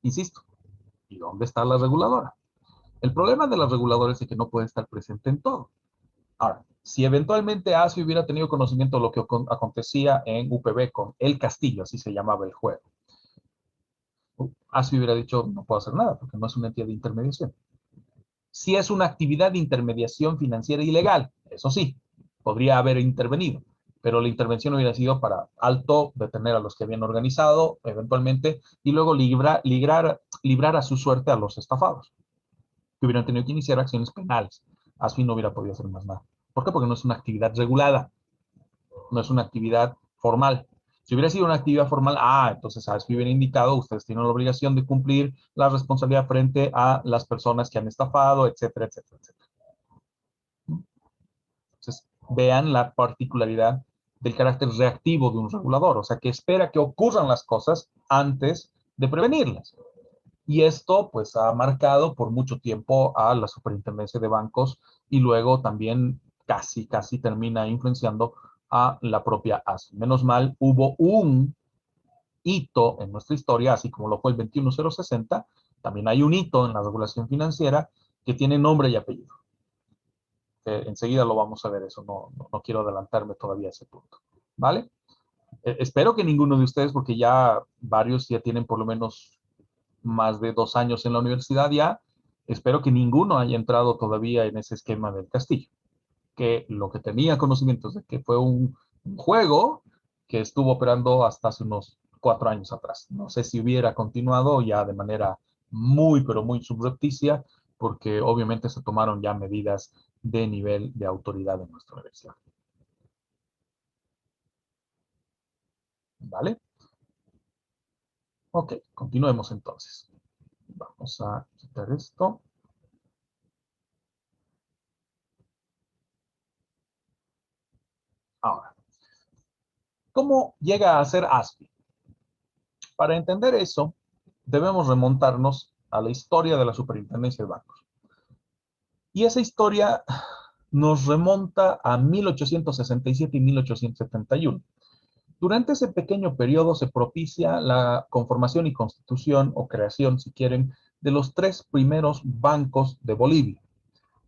Insisto, ¿y dónde está la reguladora? El problema de la reguladora es que no puede estar presente en todo. Ahora, si eventualmente ASFI hubiera tenido conocimiento de lo que acontecía en UPB con El Castillo, así se llamaba el juego, ASFI hubiera dicho, no puedo hacer nada, porque no es una entidad de intermediación. Si es una actividad de intermediación financiera ilegal, eso sí, podría haber intervenido, pero la intervención hubiera sido para detener a los que habían organizado eventualmente y luego librar a su suerte a los estafados, que hubieran tenido que iniciar acciones penales. ASFI no hubiera podido hacer más nada. ¿Por qué? Porque no es una actividad regulada, no es una actividad formal. Si hubiera sido una actividad formal, entonces ASFI hubiera indicado, ustedes tienen la obligación de cumplir la responsabilidad frente a las personas que han estafado, etcétera, etcétera, etcétera. Entonces, vean la particularidad del carácter reactivo de un regulador, o sea, que espera que ocurran las cosas antes de prevenirlas. Y esto, pues, ha marcado por mucho tiempo a la superintendencia de bancos y luego también casi termina influenciando a la propia ASFI. Menos mal, hubo un hito en nuestra historia, así como lo fue el 21060, también hay un hito en la regulación financiera que tiene nombre y apellido. Enseguida lo vamos a ver, eso no quiero adelantarme todavía a ese punto, ¿vale? Espero que ninguno de ustedes, porque ya varios ya tienen por lo menos más de 2 años en la universidad ya, espero que ninguno haya entrado todavía en ese esquema del Castillo, que lo que tenía conocimientos de que fue un juego que estuvo operando hasta hace unos 4 años atrás. No sé si hubiera continuado ya de manera muy, pero muy subrepticia, porque obviamente se tomaron ya medidas de nivel de autoridad en nuestra universidad. ¿Vale? Ok, continuemos entonces. Vamos a quitar esto. Ahora, ¿cómo llega a ser ASFI? Para entender eso, debemos remontarnos a la historia de la Superintendencia de Bancos. Y esa historia nos remonta a 1867 y 1871. Durante ese pequeño periodo se propicia la conformación y constitución, o creación, si quieren, de los 3 primeros bancos de Bolivia.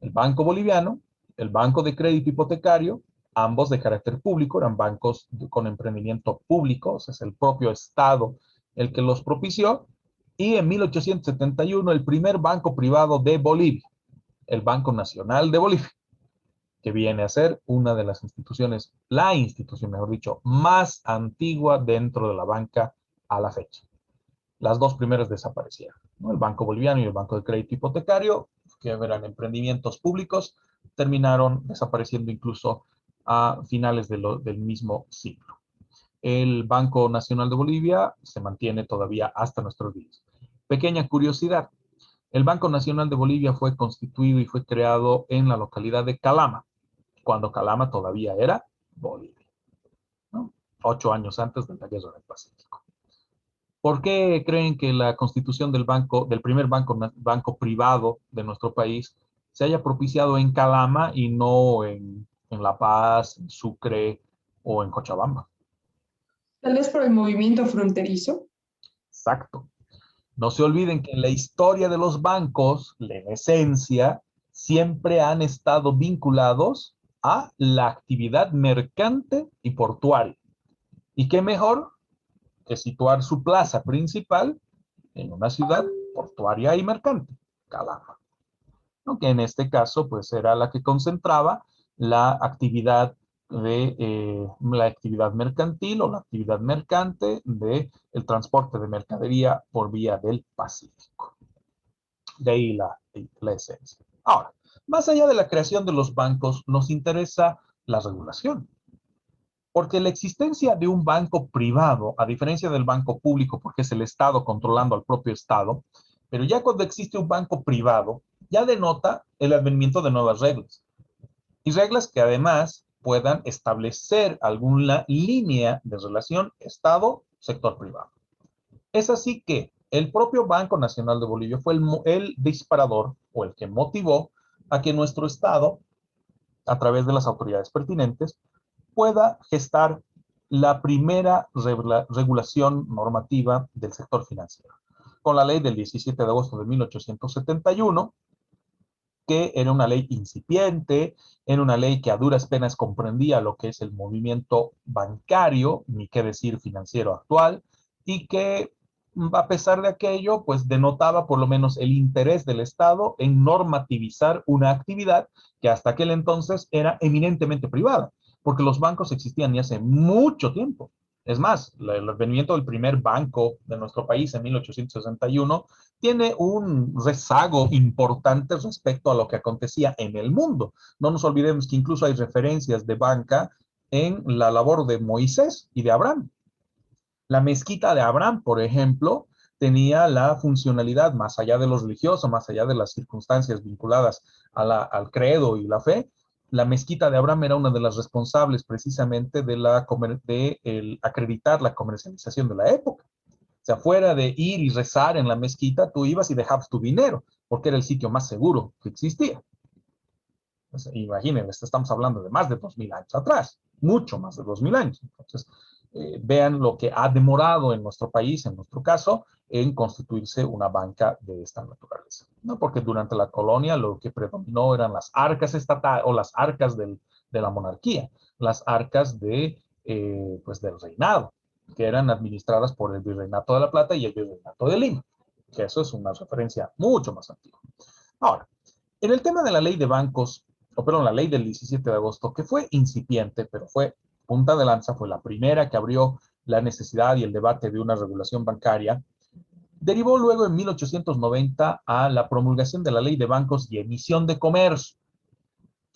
El Banco Boliviano, el Banco de Crédito Hipotecario, ambos de carácter público, eran bancos con emprendimiento público, o sea, es el propio Estado el que los propició, y en 1871 el primer banco privado de Bolivia, el Banco Nacional de Bolivia, que viene a ser una de las instituciones, la institución, mejor dicho, más antigua dentro de la banca a la fecha. Las dos primeras desaparecieron, ¿no? El Banco Boliviano y el Banco de Crédito Hipotecario, que eran emprendimientos públicos, terminaron desapareciendo incluso a finales del mismo siglo. El Banco Nacional de Bolivia se mantiene todavía hasta nuestros días. Pequeña curiosidad, el Banco Nacional de Bolivia fue constituido y fue creado en la localidad de Calama, cuando Calama todavía era Bolivia, ¿no? 8 años antes de la Guerra del Pacífico. ¿Por qué creen que la constitución del primer banco privado de nuestro país se haya propiciado en Calama y no en La Paz, en Sucre o en Cochabamba? Tal vez por el movimiento fronterizo. Exacto. No se olviden que en la historia de los bancos, en esencia, siempre han estado vinculados a la actividad mercante y portuaria. ¿Y qué mejor que situar su plaza principal en una ciudad portuaria y mercante, Calama, ¿no? Que en este caso pues era la que concentraba la actividad la actividad mercantil o la actividad mercante de el transporte de mercadería por vía del Pacífico. De ahí la esencia. Ahora, más allá de la creación de los bancos, nos interesa la regulación. Porque la existencia de un banco privado, a diferencia del banco público, porque es el Estado controlando al propio Estado, pero ya cuando existe un banco privado, ya denota el advenimiento de nuevas reglas. Y reglas que además puedan establecer alguna línea de relación Estado-sector privado. Es así que el propio Banco Nacional de Bolivia fue el disparador o el que motivó a que nuestro Estado, a través de las autoridades pertinentes, pueda gestar la primera regulación normativa del sector financiero, con la ley del 17 de agosto de 1871, que era una ley incipiente, era una ley que a duras penas comprendía lo que es el movimiento bancario, ni qué decir financiero actual, y que a pesar de aquello, pues denotaba por lo menos el interés del Estado en normativizar una actividad que hasta aquel entonces era eminentemente privada, porque los bancos existían ya hace mucho tiempo. Es más, el advenimiento del primer banco de nuestro país en 1861 tiene un rezago importante respecto a lo que acontecía en el mundo. No nos olvidemos que incluso hay referencias de banca en la labor de Moisés y de Abraham. La mezquita de Abraham, por ejemplo, tenía la funcionalidad, más allá de lo religioso, más allá de las circunstancias vinculadas al credo y la fe, la mezquita de Abraham era una de las responsables precisamente de acreditar la comercialización de la época. O sea, fuera de ir y rezar en la mezquita, tú ibas y dejabas tu dinero, porque era el sitio más seguro que existía. Pues, imagínense, estamos hablando de más de 2000 años atrás, mucho más de 2000 años. Entonces, vean lo que ha demorado en nuestro país, en nuestro caso, en constituirse una banca de esta naturaleza, ¿no? Porque durante la colonia lo que predominó eran las arcas estatales o las arcas de la monarquía, las arcas pues del reinado, que eran administradas por el Virreinato de la Plata y el Virreinato de Lima, que eso es una referencia mucho más antigua. Ahora, en el tema de la ley de bancos, la ley del 17 de agosto, que fue incipiente, pero fue punta de lanza, fue la primera que abrió la necesidad y el debate de una regulación bancaria, derivó luego en 1890 a la promulgación de la ley de bancos y emisión de comercio.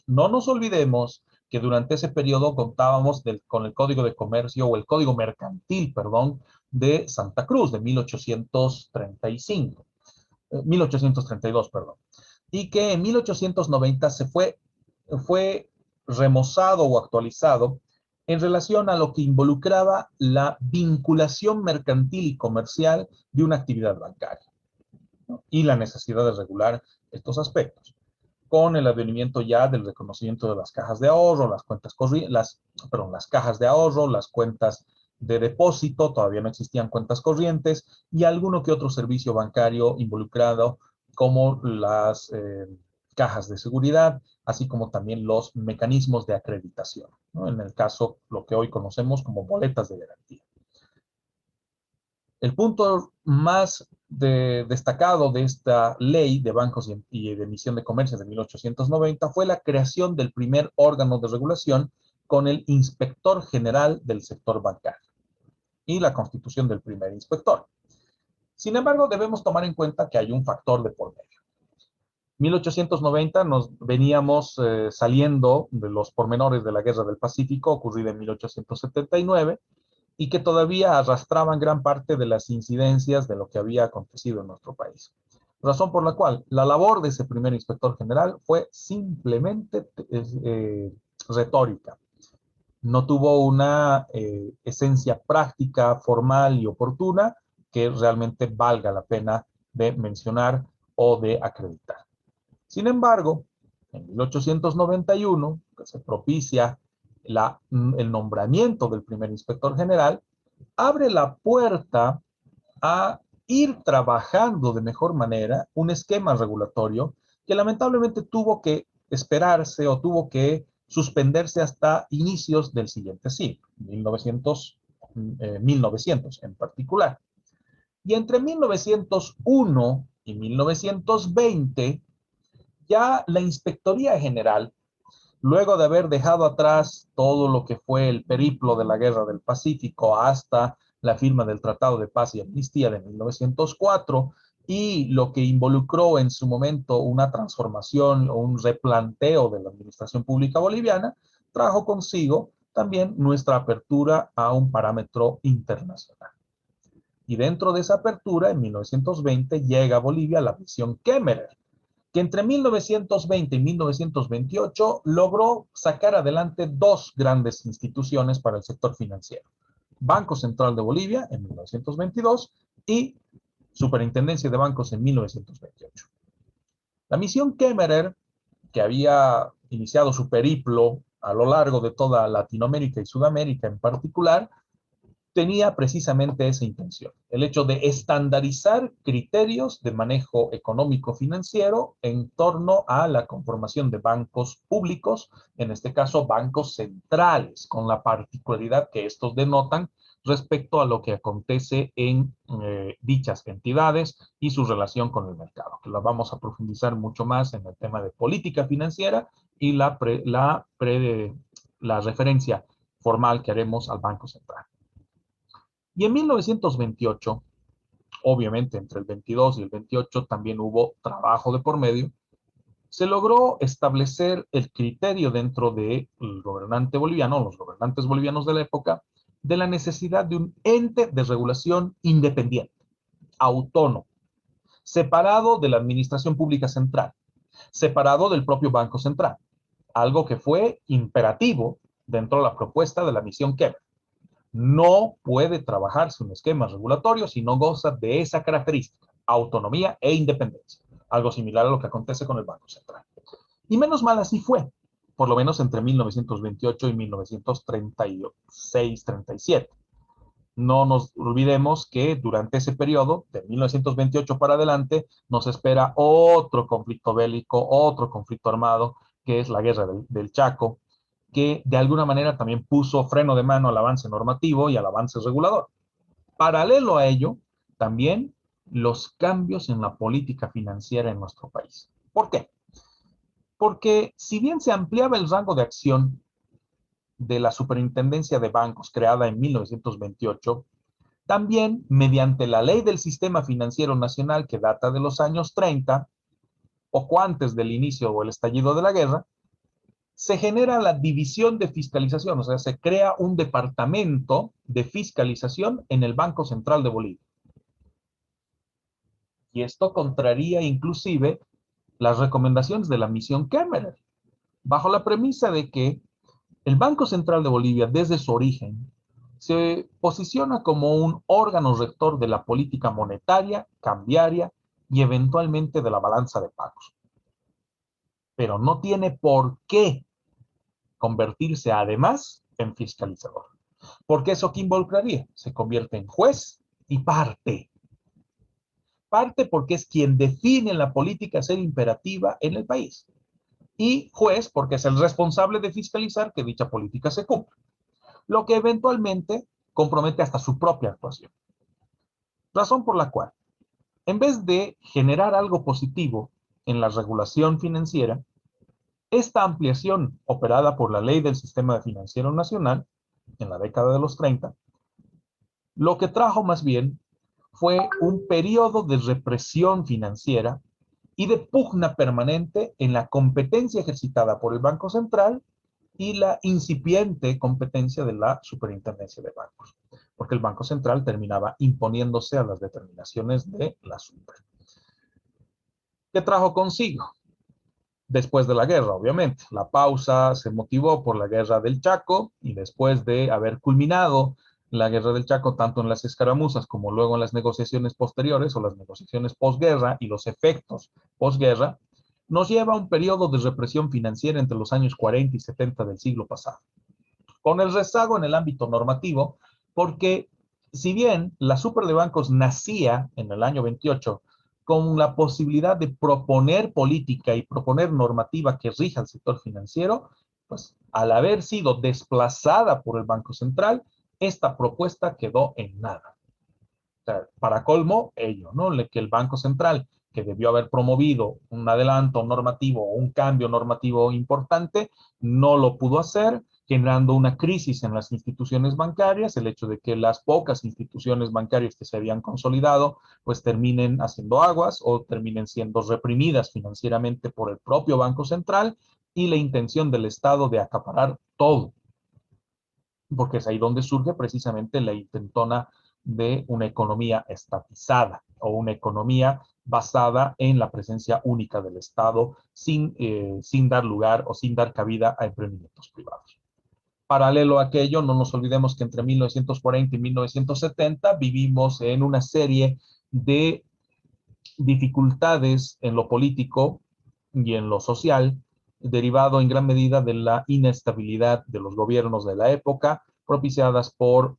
No nos olvidemos que durante ese periodo contábamos con el Código de Comercio o el Código Mercantil, perdón, de Santa Cruz de 1832, perdón, y que en 1890 fue remozado o actualizado en relación a lo que involucraba la vinculación mercantil y comercial de una actividad bancaria, ¿no? Y la necesidad de regular estos aspectos, con el advenimiento ya del reconocimiento de las cajas de ahorro, las cajas de ahorro, las cuentas de depósito, todavía no existían cuentas corrientes, y alguno que otro servicio bancario involucrado, como las cajas de seguridad, así como también los mecanismos de acreditación, ¿no? En el caso, lo que hoy conocemos como boletas de garantía. El punto más destacado de esta ley de bancos y de emisión de comercio de 1890 fue la creación del primer órgano de regulación con el inspector general del sector bancario y la constitución del primer inspector. Sin embargo, debemos tomar en cuenta que hay un factor de por medio. 1890 nos veníamos saliendo de los pormenores de la Guerra del Pacífico, ocurrida en 1879, y que todavía arrastraban gran parte de las incidencias de lo que había acontecido en nuestro país. Razón por la cual la labor de ese primer inspector general fue simplemente retórica. No tuvo una esencia práctica, formal y oportuna que realmente valga la pena de mencionar o de acreditar. Sin embargo, en 1891, que se propicia el nombramiento del primer inspector general, abre la puerta a ir trabajando de mejor manera un esquema regulatorio que lamentablemente tuvo que esperarse o tuvo que suspenderse hasta inicios del siguiente siglo, 1900 en particular. Y entre 1901 y 1920, ya la Inspectoría General, luego de haber dejado atrás todo lo que fue el periplo de la Guerra del Pacífico hasta la firma del Tratado de Paz y Amnistía de 1904, y lo que involucró en su momento una transformación o un replanteo de la administración pública boliviana, trajo consigo también nuestra apertura a un parámetro internacional. Y dentro de esa apertura, en 1920, llega a Bolivia la misión Kemmerer, que entre 1920 y 1928 logró sacar adelante dos grandes instituciones para el sector financiero. Banco Central de Bolivia en 1922 y Superintendencia de Bancos en 1928. La misión Kemmerer, que había iniciado su periplo a lo largo de toda Latinoamérica y Sudamérica en particular, tenía precisamente esa intención, el hecho de estandarizar criterios de manejo económico-financiero en torno a la conformación de bancos públicos, en este caso bancos centrales, con la particularidad que estos denotan respecto a lo que acontece en dichas entidades y su relación con el mercado, que la vamos a profundizar mucho más en el tema de política financiera y la referencia formal que haremos al Banco Central. Y en 1928, obviamente entre el 22 y el 28 también hubo trabajo de por medio, se logró establecer el criterio dentro del gobernante boliviano, los gobernantes bolivianos de la época, de la necesidad de un ente de regulación independiente, autónomo, separado de la administración pública central, separado del propio Banco Central, algo que fue imperativo dentro de la propuesta de la misión Kemmerer. No puede trabajarse un esquema regulatorio si no goza de esa característica, autonomía e independencia. Algo similar a lo que acontece con el Banco Central. Y menos mal así fue, por lo menos entre 1928 y 1936-37. No nos olvidemos que durante ese periodo, de 1928 para adelante, nos espera otro conflicto bélico, otro conflicto armado, que es la guerra del Chaco, que de alguna manera también puso freno de mano al avance normativo y al avance regulador. Paralelo a ello, también los cambios en la política financiera en nuestro país. ¿Por qué? Porque si bien se ampliaba el rango de acción de la Superintendencia de Bancos creada en 1928, también mediante la Ley del Sistema Financiero Nacional que data de los años 30, poco antes del inicio o el estallido de la guerra, se genera la división de fiscalización, o sea, se crea un departamento de fiscalización en el Banco Central de Bolivia. Y esto contraría inclusive las recomendaciones de la misión Kemmerer, bajo la premisa de que el Banco Central de Bolivia, desde su origen, se posiciona como un órgano rector de la política monetaria, cambiaria y eventualmente de la balanza de pagos. Pero no tiene por qué convertirse además en fiscalizador. Porque eso que involucraría, se convierte en juez y parte. Parte porque es quien define la política a ser imperativa en el país. Y juez porque es el responsable de fiscalizar que dicha política se cumpla. Lo que eventualmente compromete hasta su propia actuación. Razón por la cual, En vez de generar algo positivo en la regulación financiera, esta ampliación operada por la Ley del Sistema Financiero Nacional en la década de los 30, lo que trajo más bien fue un periodo de represión financiera y de pugna permanente en la competencia ejercitada por el Banco Central y la incipiente competencia de la Superintendencia de Bancos, porque el Banco Central terminaba imponiéndose a las determinaciones de la Super. ¿Qué trajo consigo? Después de la guerra, obviamente. La pausa se motivó por la guerra del Chaco y después de haber culminado la guerra del Chaco, tanto en las escaramuzas como luego en las negociaciones posteriores o las negociaciones posguerra y los efectos posguerra, nos lleva a un periodo de represión financiera entre los años 40 y 70 del siglo pasado, con el rezago en el ámbito normativo, porque si bien la Super de Bancos nacía en el año 28 con la posibilidad de proponer política y proponer normativa que rija el sector financiero, pues al haber sido desplazada por el Banco Central, esta propuesta quedó en nada. O sea, para colmo, ello, ¿no? Que el Banco Central, que debió haber promovido un adelanto normativo o un cambio normativo importante, no lo pudo hacer, generando una crisis en las instituciones bancarias, el hecho de que las pocas instituciones bancarias que se habían consolidado, pues terminen haciendo aguas o terminen siendo reprimidas financieramente por el propio Banco Central y la intención del Estado de acaparar todo, porque es ahí donde surge precisamente la intentona de una economía estatizada o una economía basada en la presencia única del Estado sin dar lugar o sin dar cabida a emprendimientos privados. Paralelo a aquello, no nos olvidemos que entre 1940 y 1970 vivimos en una serie de dificultades en lo político y en lo social, derivado en gran medida de la inestabilidad de los gobiernos de la época, propiciadas por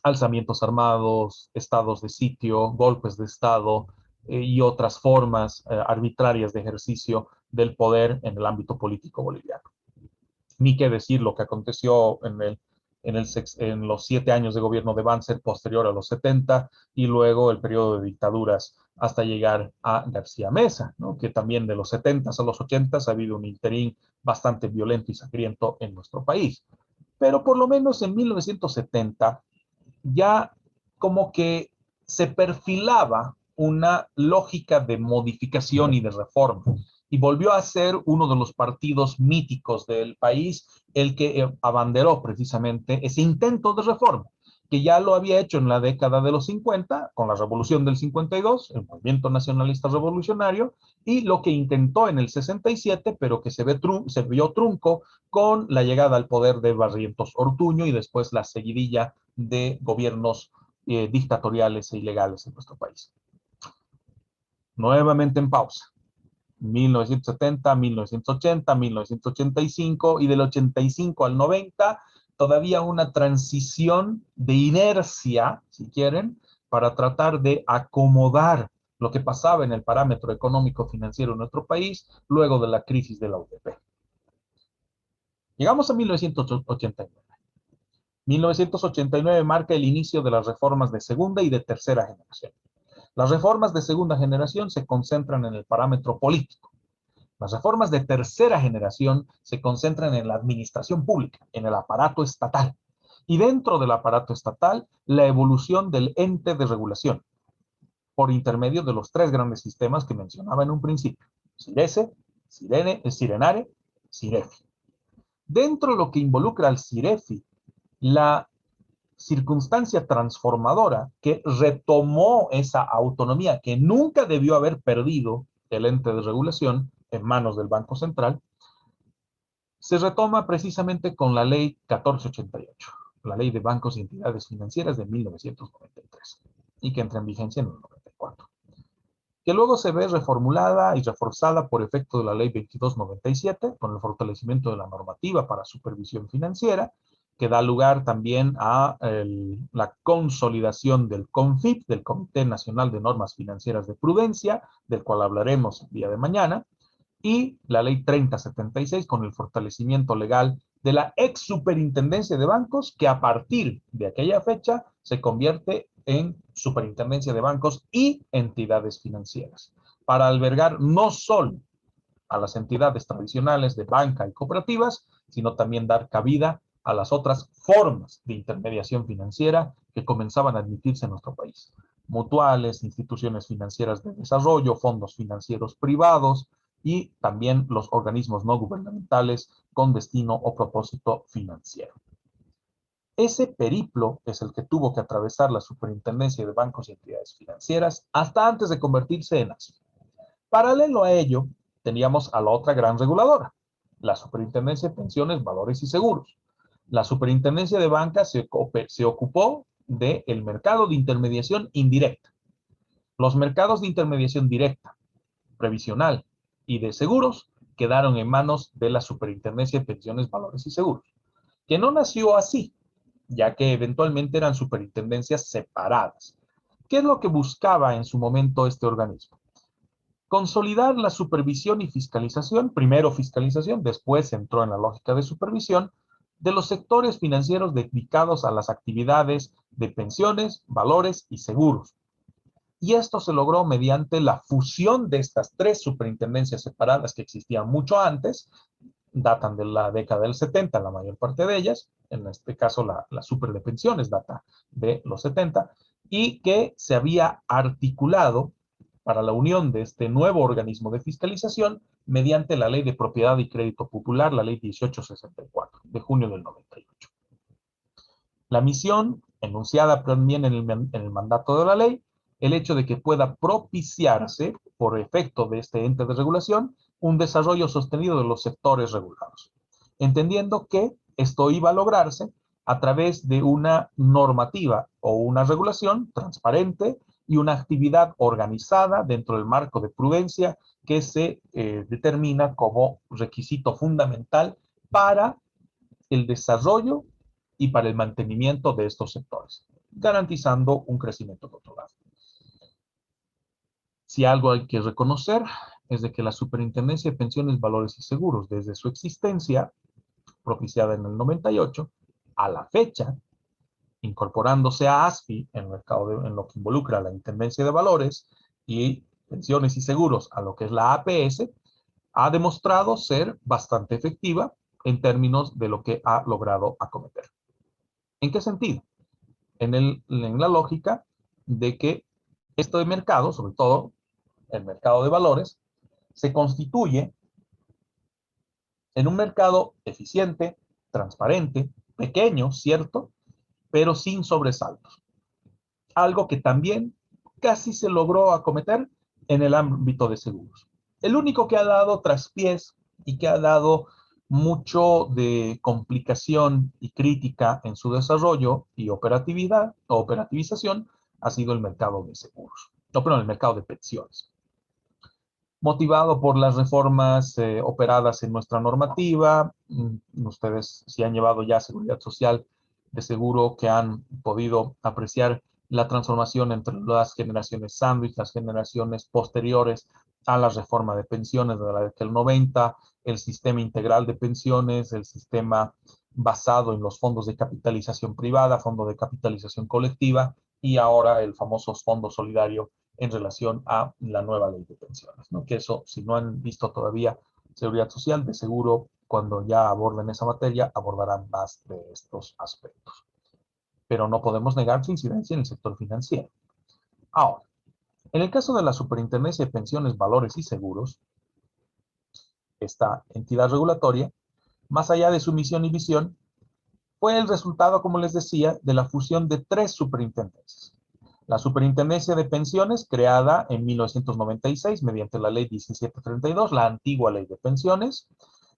alzamientos armados, estados de sitio, golpes de Estado y otras formas arbitrarias de ejercicio del poder en el ámbito político boliviano. Ni qué decir lo que aconteció en los 7 años de gobierno de Banzer posterior a los 70 y luego el periodo de dictaduras hasta llegar a García Mesa, ¿no? Que también de los 70 a los 80 ha habido un interín bastante violento y sangriento en nuestro país. Pero por lo menos en 1970 ya como que se perfilaba una lógica de modificación y de reforma. Y volvió a ser uno de los partidos míticos del país el que abanderó precisamente ese intento de reforma, que ya lo había hecho en la década de los 50, con la Revolución del 52, el Movimiento Nacionalista Revolucionario, y lo que intentó en el 67, pero que se vio trunco con la llegada al poder de Barrientos Ortuño y después la seguidilla de gobiernos dictatoriales e ilegales en nuestro país. Nuevamente en pausa. 1970, 1980, 1985 y del 85 al 90, todavía una transición de inercia, si quieren, para tratar de acomodar lo que pasaba en el parámetro económico financiero en nuestro país luego de la crisis de la UTP. Llegamos a 1989. 1989 marca el inicio de las reformas de segunda y de tercera generación. Las reformas de segunda generación se concentran en el parámetro político. Las reformas de tercera generación se concentran en la administración pública, en el aparato estatal. Y dentro del aparato estatal, la evolución del ente de regulación, por intermedio de los 3 grandes sistemas que mencionaba en un principio: CIRESE, Cirenare, CIREFI. Dentro de lo que involucra al CIREFI, la circunstancia transformadora que retomó esa autonomía que nunca debió haber perdido el ente de regulación en manos del Banco Central, se retoma precisamente con la Ley 1488, la Ley de Bancos y Entidades Financieras de 1993, y que entra en vigencia en el 94, que luego se ve reformulada y reforzada por efecto de la Ley 2297, con el fortalecimiento de la normativa para supervisión financiera, que da lugar también a la consolidación del CONFIP, del Comité Nacional de Normas Financieras de Prudencia, del cual hablaremos el día de mañana, y la Ley 3076 con el fortalecimiento legal de la ex superintendencia de bancos, que a partir de aquella fecha se convierte en superintendencia de bancos y entidades financieras, para albergar no solo a las entidades tradicionales de banca y cooperativas, sino también dar cabida a las otras formas de intermediación financiera que comenzaban a admitirse en nuestro país. Mutuales, instituciones financieras de desarrollo, fondos financieros privados y también los organismos no gubernamentales con destino o propósito financiero. Ese periplo es el que tuvo que atravesar la Superintendencia de Bancos y Entidades Financieras hasta antes de convertirse en ASFI. Paralelo a ello, teníamos a la otra gran reguladora, la Superintendencia de Pensiones, Valores y Seguros. La Superintendencia de Banca se ocupó del mercado de intermediación indirecta. Los mercados de intermediación directa, previsional y de seguros quedaron en manos de la Superintendencia de Pensiones, Valores y Seguros, que no nació así, ya que eventualmente eran superintendencias separadas. ¿Qué es lo que buscaba en su momento este organismo? Consolidar la supervisión y fiscalización, primero fiscalización, después entró en la lógica de supervisión, de los sectores financieros dedicados a las actividades de pensiones, valores y seguros. Y esto se logró mediante la fusión de estas tres superintendencias separadas que existían mucho antes, datan de la década del 70, la mayor parte de ellas, en este caso la super de pensiones data de los 70, y que se había articulado para la unión de este nuevo organismo de fiscalización mediante la Ley de Propiedad y Crédito Popular, la Ley 1864, de junio del 98. La misión, enunciada también en el mandato de la ley, el hecho de que pueda propiciarse, por efecto de este ente de regulación, un desarrollo sostenido de los sectores regulados, entendiendo que esto iba a lograrse a través de una normativa o una regulación transparente y una actividad organizada dentro del marco de prudencia que se determina como requisito fundamental para el desarrollo y para el mantenimiento de estos sectores, garantizando un crecimiento controlado. Si algo hay que reconocer es de que la Superintendencia de Pensiones, Valores y Seguros, desde su existencia, propiciada en el 98, a la fecha, incorporándose a ASFI en lo que involucra a la Intendencia de Valores y Pensiones y Seguros a lo que es la APS, ha demostrado ser bastante efectiva en términos de lo que ha logrado acometer. ¿En qué sentido? En la lógica de que este mercado, sobre todo el mercado de valores, se constituye en un mercado eficiente, transparente, pequeño, cierto, pero sin sobresaltos. Algo que también casi se logró acometer en el ámbito de seguros. El único que ha dado traspiés y que ha dado mucho de complicación y crítica en su desarrollo y operatividad o operativización ha sido el mercado de seguros. No, perdón, el mercado de pensiones. Motivado por las reformas operadas en nuestra normativa, ustedes si han llevado ya seguridad social, de seguro que han podido apreciar la transformación entre las generaciones sándwich, las generaciones posteriores a la reforma de pensiones de la década del 90, el sistema integral de pensiones, el sistema basado en los fondos de capitalización privada, fondo de capitalización colectiva y ahora el famoso fondo solidario en relación a la nueva ley de pensiones, ¿no? Que eso, si no han visto todavía seguridad social, de seguro cuando ya aborden esa materia abordarán más de estos aspectos. Pero no podemos negar su incidencia en el sector financiero. Ahora, en el caso de la Superintendencia de Pensiones, Valores y Seguros, esta entidad regulatoria, más allá de su misión y visión, fue el resultado, como les decía, de la fusión de tres superintendencias. La Superintendencia de Pensiones, creada en 1996 mediante la Ley 1732, la antigua Ley de Pensiones.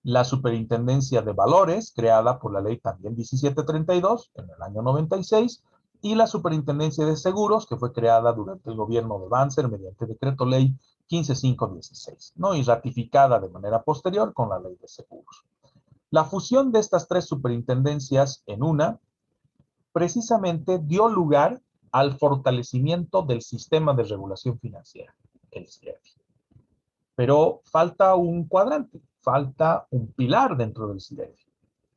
La Superintendencia de Valores, creada por la Ley también 1732 en el año 96. Y la Superintendencia de Seguros, que fue creada durante el gobierno de Banzer mediante Decreto Ley 15516, ¿no? Y ratificada de manera posterior con la Ley de Seguros. La fusión de estas tres superintendencias en una, precisamente dio lugar al fortalecimiento del sistema de regulación financiera, el SIREFI. Pero falta un cuadrante, falta un pilar dentro del SIREFI.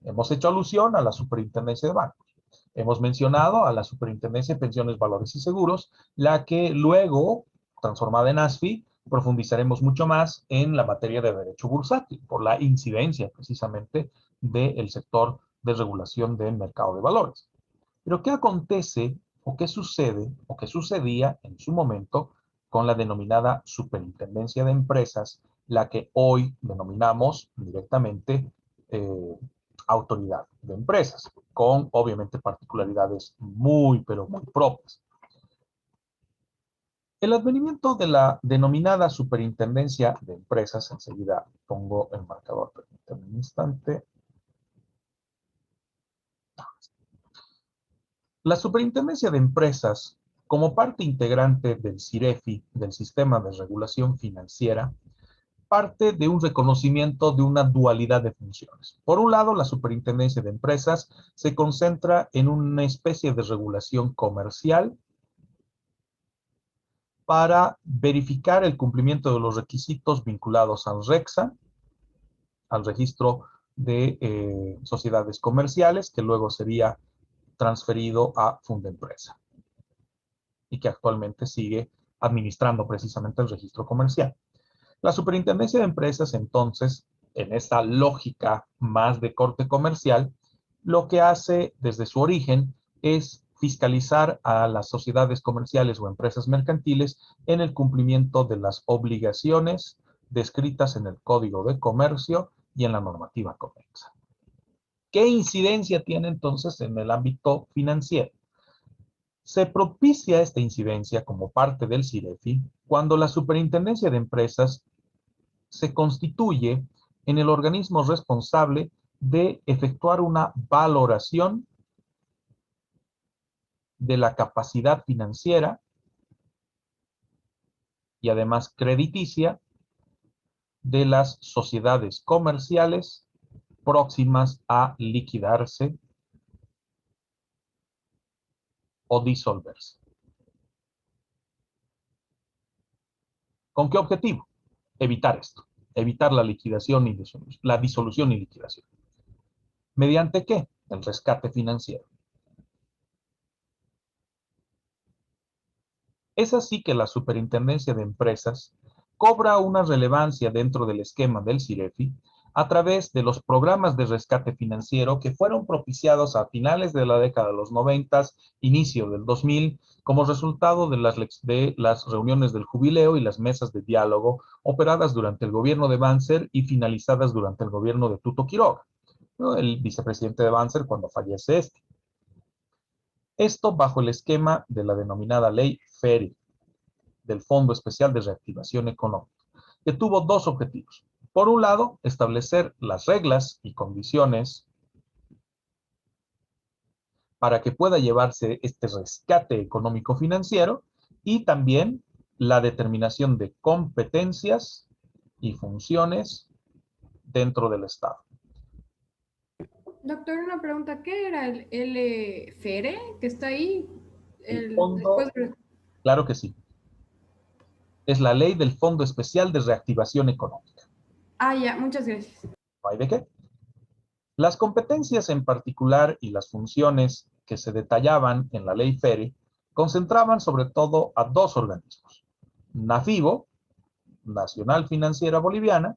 Hemos hecho alusión a la Superintendencia de Bancos. Hemos mencionado a la Superintendencia de Pensiones, Valores y Seguros, la que luego, transformada en ASFI, profundizaremos mucho más en la materia de derecho bursátil, por la incidencia precisamente del sector de regulación del mercado de valores. Pero ¿qué acontece o qué sucede o qué sucedía en su momento con la denominada Superintendencia de Empresas, la que hoy denominamos directamente Autoridad de Empresas, con obviamente particularidades muy, pero muy propias? El advenimiento de la denominada Superintendencia de Empresas, enseguida pongo el marcador, permítanme un instante. La Superintendencia de Empresas, como parte integrante del CIREFI, del Sistema de Regulación Financiera, parte de un reconocimiento de una dualidad de funciones. Por un lado, la Superintendencia de Empresas se concentra en una especie de regulación comercial para verificar el cumplimiento de los requisitos vinculados al REXA, al registro de sociedades comerciales, que luego sería transferido a Fundempresa y que actualmente sigue administrando precisamente el registro comercial. La Superintendencia de Empresas, entonces, en esta lógica más de corte comercial, lo que hace desde su origen es fiscalizar a las sociedades comerciales o empresas mercantiles en el cumplimiento de las obligaciones descritas en el Código de Comercio y en la normativa conexa. ¿Qué incidencia tiene entonces en el ámbito financiero? Se propicia esta incidencia como parte del CIREFI cuando la Superintendencia de Empresas se constituye en el organismo responsable de efectuar una valoración de la capacidad financiera y además crediticia de las sociedades comerciales próximas a liquidarse o disolverse. ¿Con qué objetivo? Evitar esto, evitar la liquidación y la disolución y liquidación. ¿Mediante qué? El rescate financiero. Es así que la Superintendencia de Empresas cobra una relevancia dentro del esquema del CIREFI a través de los programas de rescate financiero que fueron propiciados a finales de la década de los 90, inicio del 2000, como resultado de las reuniones del jubileo y las mesas de diálogo operadas durante el gobierno de Banzer y finalizadas durante el gobierno de Tuto Quiroga, ¿no?, el vicepresidente de Banzer cuando fallece este. Esto bajo el esquema de la denominada Ley FERI, del Fondo Especial de Reactivación Económica, que tuvo dos objetivos. Por un lado, establecer las reglas y condiciones para que pueda llevarse este rescate económico-financiero y también la determinación de competencias y funciones dentro del Estado. Doctor, una pregunta, ¿qué era el FERE que está ahí? El fondo, Después claro que sí, es la ley del Fondo Especial de Reactivación Económica. Ah, ya, muchas gracias. ¿No hay de qué? Las competencias en particular y las funciones que se detallaban en la ley FERI concentraban sobre todo a dos organismos: NAFIBO, Nacional Financiera Boliviana,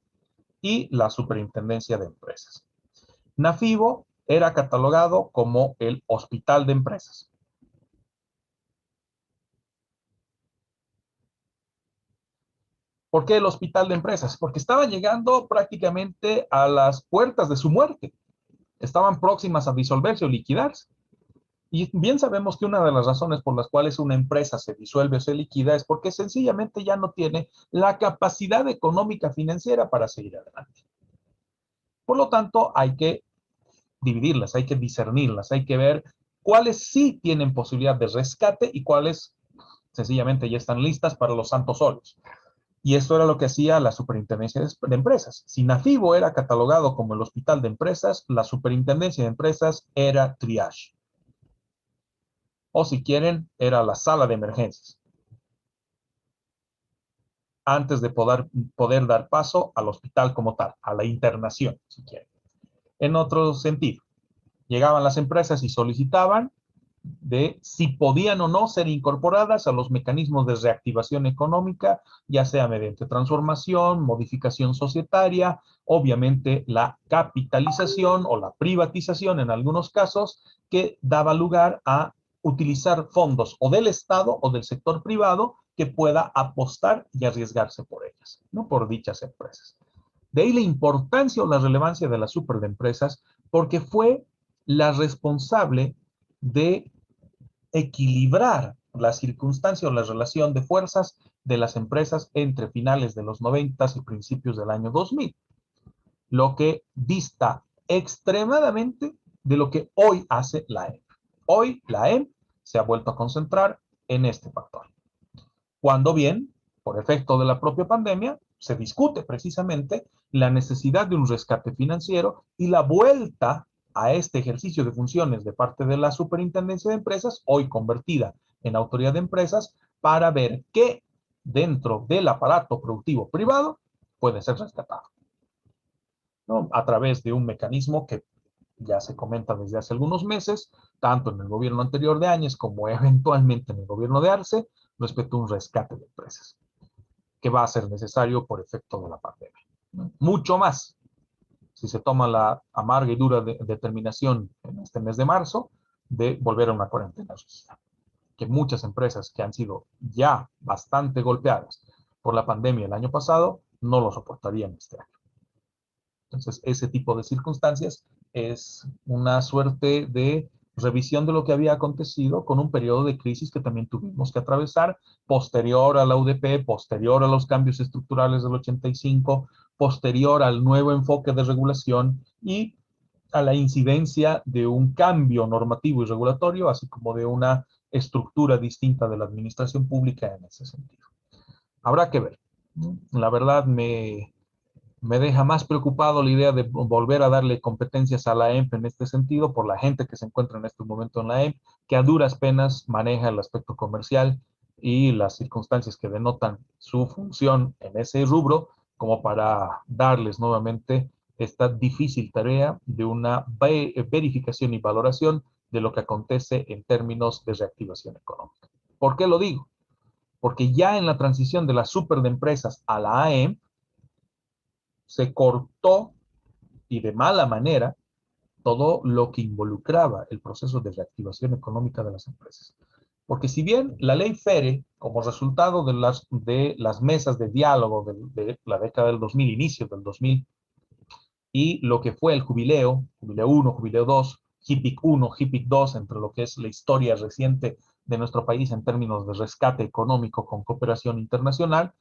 y la Superintendencia de Empresas. NAFIBO era catalogado como el hospital de empresas. ¿Por qué el hospital de empresas? Porque estaba llegando prácticamente a las puertas de su muerte. Estaban próximas a disolverse o liquidarse. Y bien sabemos que una de las razones por las cuales una empresa se disuelve o se liquida es porque sencillamente ya no tiene la capacidad económica financiera para seguir adelante. Por lo tanto, hay que dividirlas, hay que discernirlas, hay que ver cuáles sí tienen posibilidad de rescate y cuáles sencillamente ya están listas para los santos óleos. Y esto era lo que hacía la Superintendencia de Empresas. Si NAFIBO era catalogado como el hospital de empresas, la Superintendencia de Empresas era triage. O si quieren, era la sala de emergencias, antes de poder dar paso al hospital como tal, a la internación, si quieren. En otro sentido, llegaban las empresas y solicitaban de si podían o no ser incorporadas a los mecanismos de reactivación económica, ya sea mediante transformación, modificación societaria, obviamente la capitalización o la privatización en algunos casos, que daba lugar a utilizar fondos o del Estado o del sector privado que pueda apostar y arriesgarse por ellas, ¿no? Por dichas empresas. De ahí la importancia o la relevancia de las superempresas, porque fue la responsable de equilibrar la circunstancia o la relación de fuerzas de las empresas entre finales de los 90 y principios del año 2000, lo que dista extremadamente de lo que hoy hace la EMP. Hoy la EMP se ha vuelto a concentrar en este factor. Cuando bien, por efecto de la propia pandemia, se discute precisamente la necesidad de un rescate financiero y la vuelta a este ejercicio de funciones de parte de la Superintendencia de Empresas, hoy convertida en Autoridad de Empresas, para ver qué dentro del aparato productivo privado puede ser rescatado, ¿no? A través de un mecanismo que ya se comenta desde hace algunos meses, tanto en el gobierno anterior de Áñez como eventualmente en el gobierno de Arce, respecto a un rescate de empresas, que va a ser necesario por efecto de la pandemia, ¿no? Mucho más si se toma la amarga y dura determinación en este mes de marzo de volver a una cuarentena rígida, que muchas empresas que han sido ya bastante golpeadas por la pandemia el año pasado no lo soportarían este año. Entonces, ese tipo de circunstancias es una suerte de revisión de lo que había acontecido con un periodo de crisis que también tuvimos que atravesar, posterior a la UDP, posterior a los cambios estructurales del 85, posterior al nuevo enfoque de regulación y a la incidencia de un cambio normativo y regulatorio, así como de una estructura distinta de la administración pública en ese sentido. Habrá que ver. La verdad me deja más preocupado la idea de volver a darle competencias a la EMP en este sentido por la gente que se encuentra en este momento en la EMP, que a duras penas maneja el aspecto comercial y las circunstancias que denotan su función en ese rubro, como para darles nuevamente esta difícil tarea de una verificación y valoración de lo que acontece en términos de reactivación económica. ¿Por qué lo digo? Porque ya en la transición de las superempresas a la AEMP, se cortó y de mala manera todo lo que involucraba el proceso de reactivación económica de las empresas. Porque si bien la ley FERE, como resultado de las mesas de diálogo de la década del 2000, inicio del 2000, y lo que fue el jubileo 1, jubileo 2, HIPIC 1, HIPIC 2, entre lo que es la historia reciente de nuestro país en términos de rescate económico con cooperación internacional,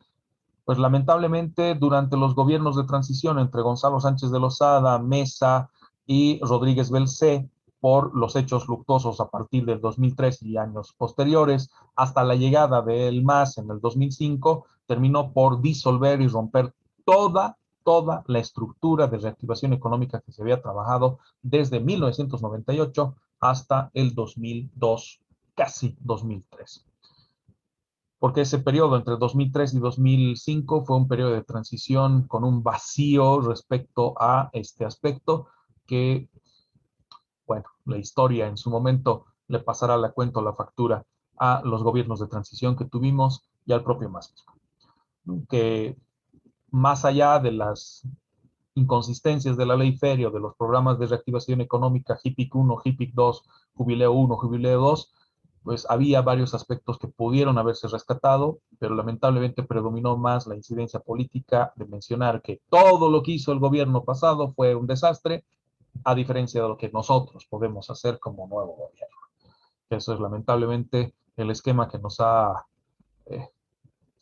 pues lamentablemente durante los gobiernos de transición entre Gonzalo Sánchez de Lozada, Mesa y Rodríguez Belcé, por los hechos luctuosos a partir del 2003 y años posteriores, hasta la llegada del MAS en el 2005, terminó por disolver y romper toda la estructura de reactivación económica que se había trabajado desde 1998 hasta el 2002, casi 2003. Porque ese periodo entre 2003 y 2005 fue un periodo de transición con un vacío respecto a este aspecto que, bueno, la historia en su momento le pasará la cuenta o la factura a los gobiernos de transición que tuvimos y al propio MAS, que más allá de las inconsistencias de la ley FERE o de los programas de reactivación económica HIPIC 1, HIPIC 2, Jubileo 1, Jubileo 2, pues había varios aspectos que pudieron haberse rescatado, pero lamentablemente predominó más la incidencia política de mencionar que todo lo que hizo el gobierno pasado fue un desastre, a diferencia de lo que nosotros podemos hacer como nuevo gobierno. Eso es lamentablemente el esquema que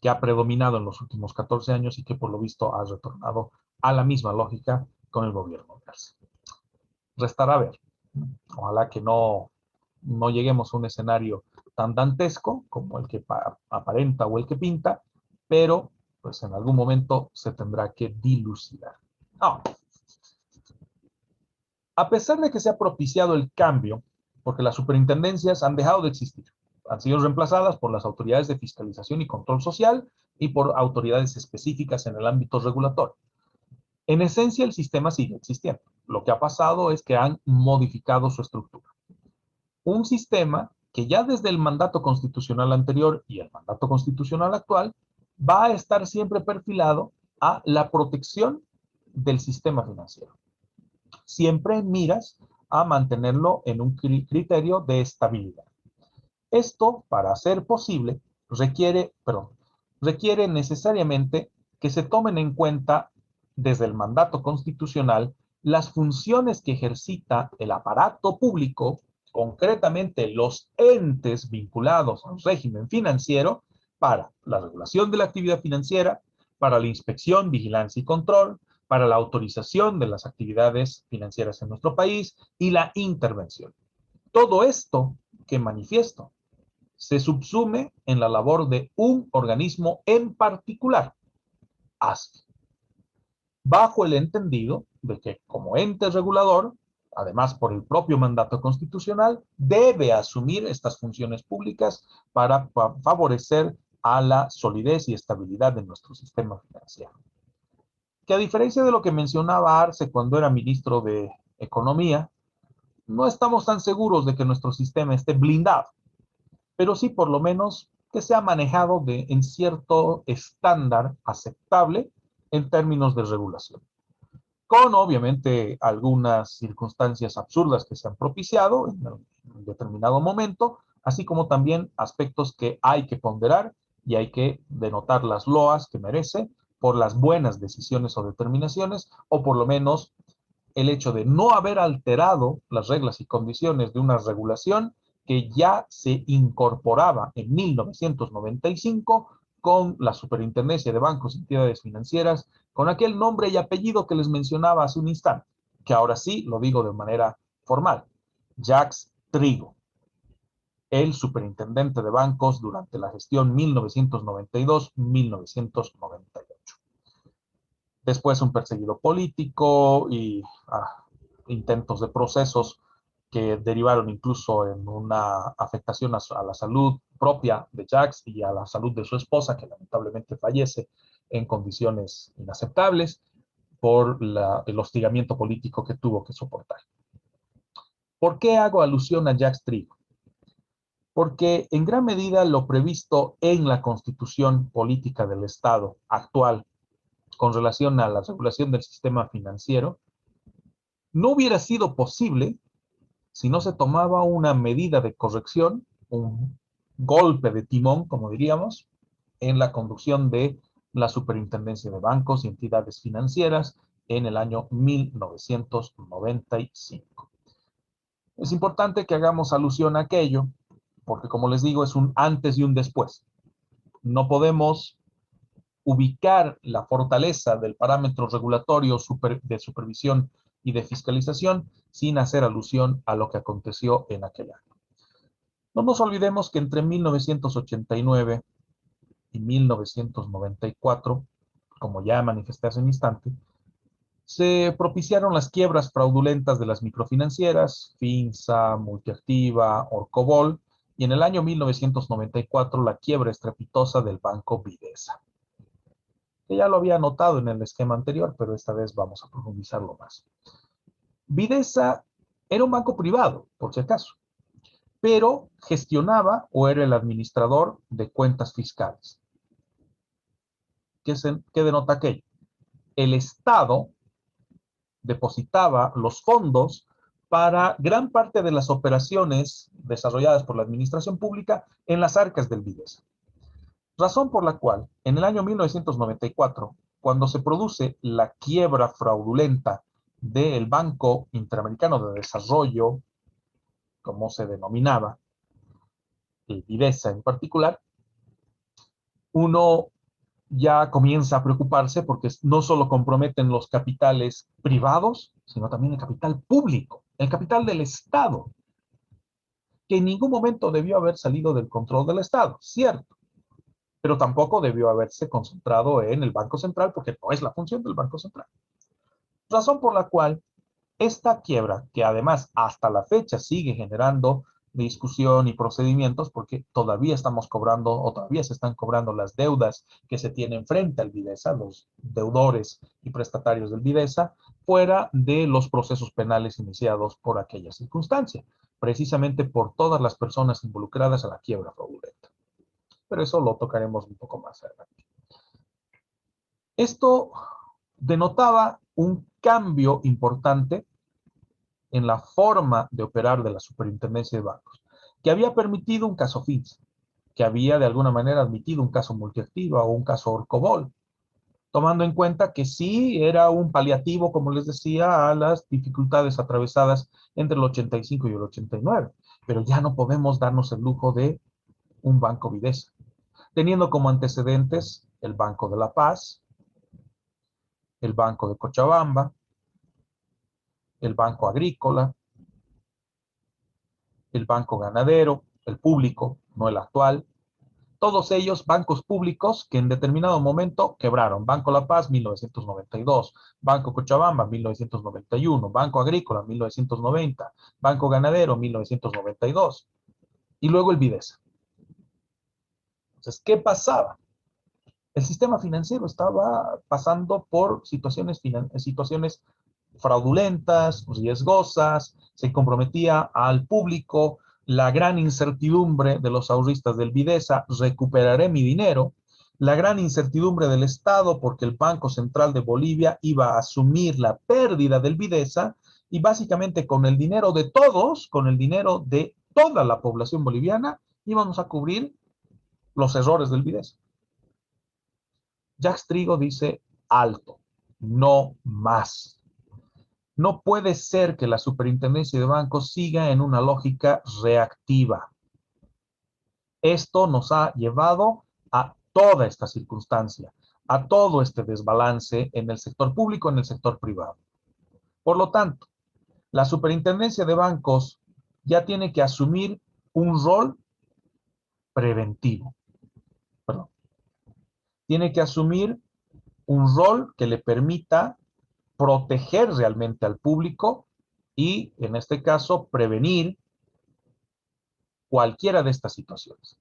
ha predominado en los últimos 14 años y que por lo visto ha retornado a la misma lógica con el gobierno de Arce. Restará ver. Ojalá que no lleguemos a un escenario tan dantesco como el que aparenta o el que pinta, pero pues en algún momento se tendrá que dilucidar. A pesar de que se ha propiciado el cambio, porque las superintendencias han dejado de existir, han sido reemplazadas por las autoridades de fiscalización y control social y por autoridades específicas en el ámbito regulatorio. En esencia, el sistema sigue existiendo. Lo que ha pasado es que han modificado su estructura. Un sistema que ya desde el mandato constitucional anterior y el mandato constitucional actual va a estar siempre perfilado a la protección del sistema financiero. Siempre en miras a mantenerlo en un criterio de estabilidad. Esto, para ser posible, requiere necesariamente que se tomen en cuenta desde el mandato constitucional las funciones que ejercita el aparato público, concretamente los entes vinculados al régimen financiero, para la regulación de la actividad financiera, para la inspección, vigilancia y control, para la autorización de las actividades financieras en nuestro país y la intervención. Todo esto que manifiesto se subsume en la labor de un organismo en particular, ASFI, bajo el entendido de que como ente regulador, además por el propio mandato constitucional, debe asumir estas funciones públicas para favorecer a la solidez y estabilidad de nuestro sistema financiero. Que a diferencia de lo que mencionaba Arce cuando era ministro de Economía, no estamos tan seguros de que nuestro sistema esté blindado, pero sí por lo menos que sea manejado en cierto estándar aceptable en términos de regulación. Con obviamente algunas circunstancias absurdas que se han propiciado en un determinado momento, así como también aspectos que hay que ponderar y hay que denotar las loas que merece por las buenas decisiones o determinaciones, o por lo menos el hecho de no haber alterado las reglas y condiciones de una regulación que ya se incorporaba en 1995 con la Superintendencia de Bancos y Entidades Financieras, con aquel nombre y apellido que les mencionaba hace un instante, que ahora sí lo digo de manera formal, Jacques Trigo, el superintendente de bancos durante la gestión 1992-1998. Después un perseguido político y intentos de procesos que derivaron incluso en una afectación a la salud propia de Jacques y a la salud de su esposa, que lamentablemente fallece en condiciones inaceptables por el hostigamiento político que tuvo que soportar. ¿Por qué hago alusión a Jacques Trigo? Porque en gran medida lo previsto en la Constitución Política del Estado actual con relación a la regulación del sistema financiero, no hubiera sido posible si no se tomaba una medida de corrección, un golpe de timón, como diríamos, en la conducción de la Superintendencia de Bancos y Entidades Financieras en el año 1995. Es importante que hagamos alusión a aquello, porque como les digo, es un antes y un después. No podemos ubicar la fortaleza del parámetro regulatorio de supervisión y de fiscalización sin hacer alusión a lo que aconteció en aquel año. No nos olvidemos que entre 1989 y 1994, como ya manifesté hace un instante, se propiciaron las quiebras fraudulentas de las microfinancieras, Finsa, Multiactiva, Orcobol, y en el año 1994 la quiebra estrepitosa del Banco Videsa, que ya lo había anotado en el esquema anterior, pero esta vez vamos a profundizarlo más. Videsa era un banco privado, por si acaso, pero gestionaba o era el administrador de cuentas fiscales. ¿Qué denota aquello? El Estado depositaba los fondos para gran parte de las operaciones desarrolladas por la administración pública en las arcas del Videsa. Razón por la cual, en el año 1994, cuando se produce la quiebra fraudulenta del Banco Interamericano de Desarrollo, como se denominaba, el Videsa en particular, uno ya comienza a preocuparse porque no solo comprometen los capitales privados, sino también el capital público, el capital del Estado, que en ningún momento debió haber salido del control del Estado, cierto, pero tampoco debió haberse concentrado en el Banco Central porque no es la función del Banco Central. Razón por la cual esta quiebra, que además hasta la fecha sigue generando de discusión y procedimientos, porque todavía estamos cobrando o todavía se están cobrando las deudas que se tienen frente al Videsa, los deudores y prestatarios del Videsa, fuera de los procesos penales iniciados por aquella circunstancia, precisamente por todas las personas involucradas a la quiebra fraudulenta. Pero eso lo tocaremos un poco más adelante. Esto denotaba un cambio importante en la forma de operar de la Superintendencia de Bancos, que había permitido un caso FINS, que había de alguna manera admitido un caso multiactiva o un caso Orcobol, tomando en cuenta que sí era un paliativo, como les decía, a las dificultades atravesadas entre el 85 y el 89, pero ya no podemos darnos el lujo de un banco Videsa, teniendo como antecedentes el Banco de la Paz, el Banco de Cochabamba, el Banco Agrícola, el Banco Ganadero, el público, no el actual. Todos ellos bancos públicos que en determinado momento quebraron. Banco La Paz, 1992. Banco Cochabamba, 1991. Banco Agrícola, 1990. Banco Ganadero, 1992. Y luego el Videsa. Entonces, ¿qué pasaba? El sistema financiero estaba pasando por situaciones fraudulentas, riesgosas, se comprometía al público la gran incertidumbre de los ahorristas del Videsa, recuperaré mi dinero, la gran incertidumbre del Estado porque el Banco Central de Bolivia iba a asumir la pérdida del Videsa y básicamente con el dinero de todos, con el dinero de toda la población boliviana, íbamos a cubrir los errores del Videsa. Jacques Trigo dice, alto, no más. No puede ser que la Superintendencia de Bancos siga en una lógica reactiva. Esto nos ha llevado a toda esta circunstancia, a todo este desbalance en el sector público, en el sector privado. Por lo tanto, la Superintendencia de Bancos ya tiene que asumir un rol preventivo. Perdón. Tiene que asumir un rol que le permita proteger realmente al público y, en este caso, prevenir cualquiera de estas situaciones.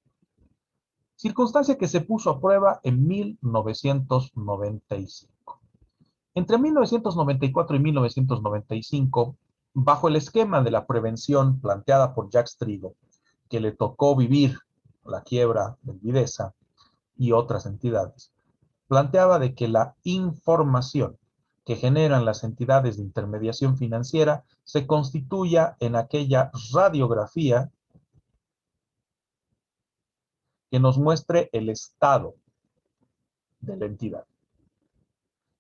Circunstancia que se puso a prueba en 1995. Entre 1994 y 1995, bajo el esquema de la prevención planteada por Jacques Trigo, que le tocó vivir la quiebra del Videsa y otras entidades, planteaba de que la información que generan las entidades de intermediación financiera se constituya en aquella radiografía que nos muestre el estado de la entidad.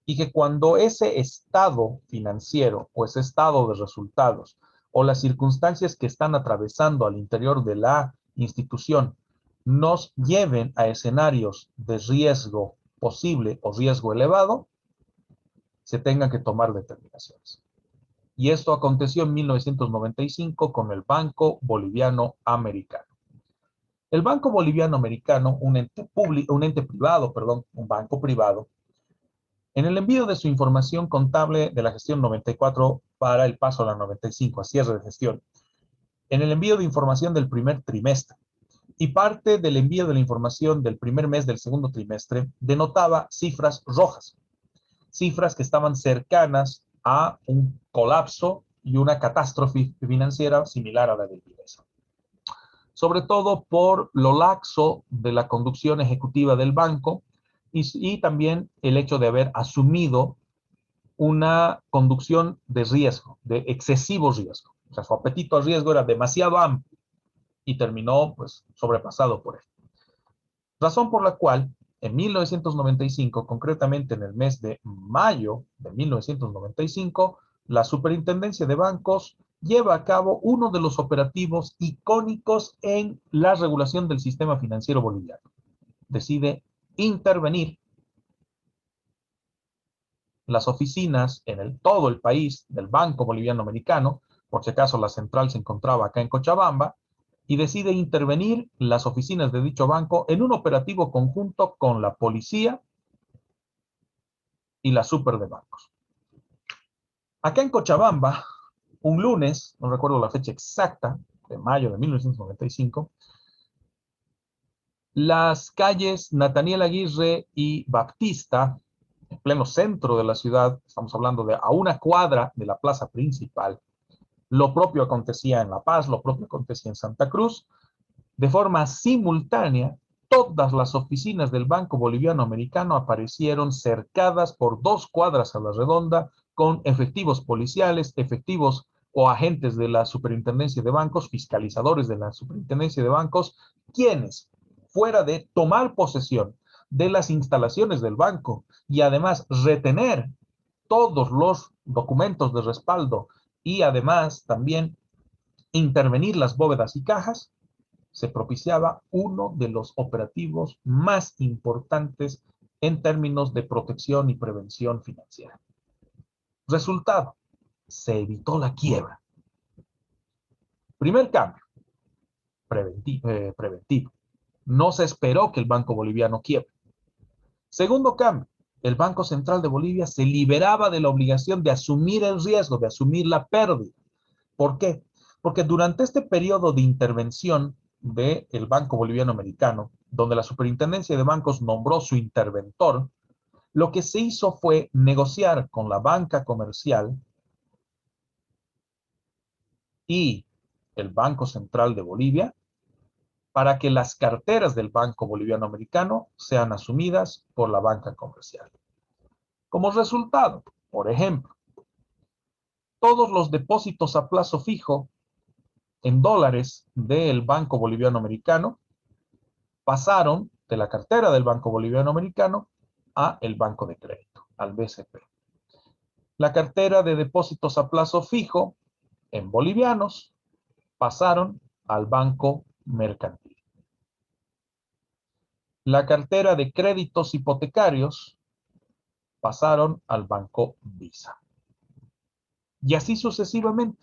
Y que cuando ese estado financiero o ese estado de resultados o las circunstancias que están atravesando al interior de la institución nos lleven a escenarios de riesgo posible o riesgo elevado, se tengan que tomar determinaciones. Y esto aconteció en 1995 con el Banco Boliviano Americano. El Banco Boliviano Americano, un ente privado, un banco privado, en el envío de su información contable de la gestión 94 para el paso a la 95, a cierre de gestión, en el envío de información del primer trimestre y parte del envío de la información del primer mes del segundo trimestre, denotaba cifras rojas, cifras que estaban cercanas a un colapso y una catástrofe financiera similar a la del Videsa. Sobre todo por lo laxo de la conducción ejecutiva del banco y también el hecho de haber asumido una conducción de riesgo, de excesivo riesgo. O sea, su apetito al riesgo era demasiado amplio y terminó pues sobrepasado por él. Razón por la cual en 1995, concretamente en el mes de mayo de 1995, la Superintendencia de Bancos lleva a cabo uno de los operativos icónicos en la regulación del sistema financiero boliviano. Decide intervenir las oficinas en todo el país del Banco Boliviano Americano, por si acaso la central se encontraba acá en Cochabamba, y decide intervenir las oficinas de dicho banco en un operativo conjunto con la policía y la super de bancos. Acá en Cochabamba, un lunes, no recuerdo la fecha exacta, de mayo de 1995, las calles Nathaniel Aguirre y Baptista, en pleno centro de la ciudad, estamos hablando de a una cuadra de la plaza principal. Lo propio acontecía en La Paz, lo propio acontecía en Santa Cruz. De forma simultánea, todas las oficinas del Banco Boliviano Americano aparecieron cercadas por 2 cuadras a la redonda con efectivos policiales, efectivos o agentes de la Superintendencia de Bancos, fiscalizadores de la Superintendencia de Bancos, quienes, fuera de tomar posesión de las instalaciones del banco y además retener todos los documentos de respaldo y además también intervenir las bóvedas y cajas, se propiciaba uno de los operativos más importantes en términos de protección y prevención financiera. Resultado, se evitó la quiebra. Primer cambio, preventivo. No se esperó que el Banco Boliviano quiebre. Segundo cambio, el Banco Central de Bolivia se liberaba de la obligación de asumir el riesgo, de asumir la pérdida. ¿Por qué? Porque durante este periodo de intervención del Banco Boliviano Americano, donde la Superintendencia de Bancos nombró su interventor, lo que se hizo fue negociar con la banca comercial y el Banco Central de Bolivia para que las carteras del Banco Boliviano Americano sean asumidas por la banca comercial. Como resultado, por ejemplo, todos los depósitos a plazo fijo en dólares del Banco Boliviano Americano pasaron de la cartera del Banco Boliviano Americano a el Banco de Crédito, al BCP. La cartera de depósitos a plazo fijo en bolivianos pasaron al Banco Mercantil. La cartera de créditos hipotecarios pasaron al Banco Visa. Y así sucesivamente.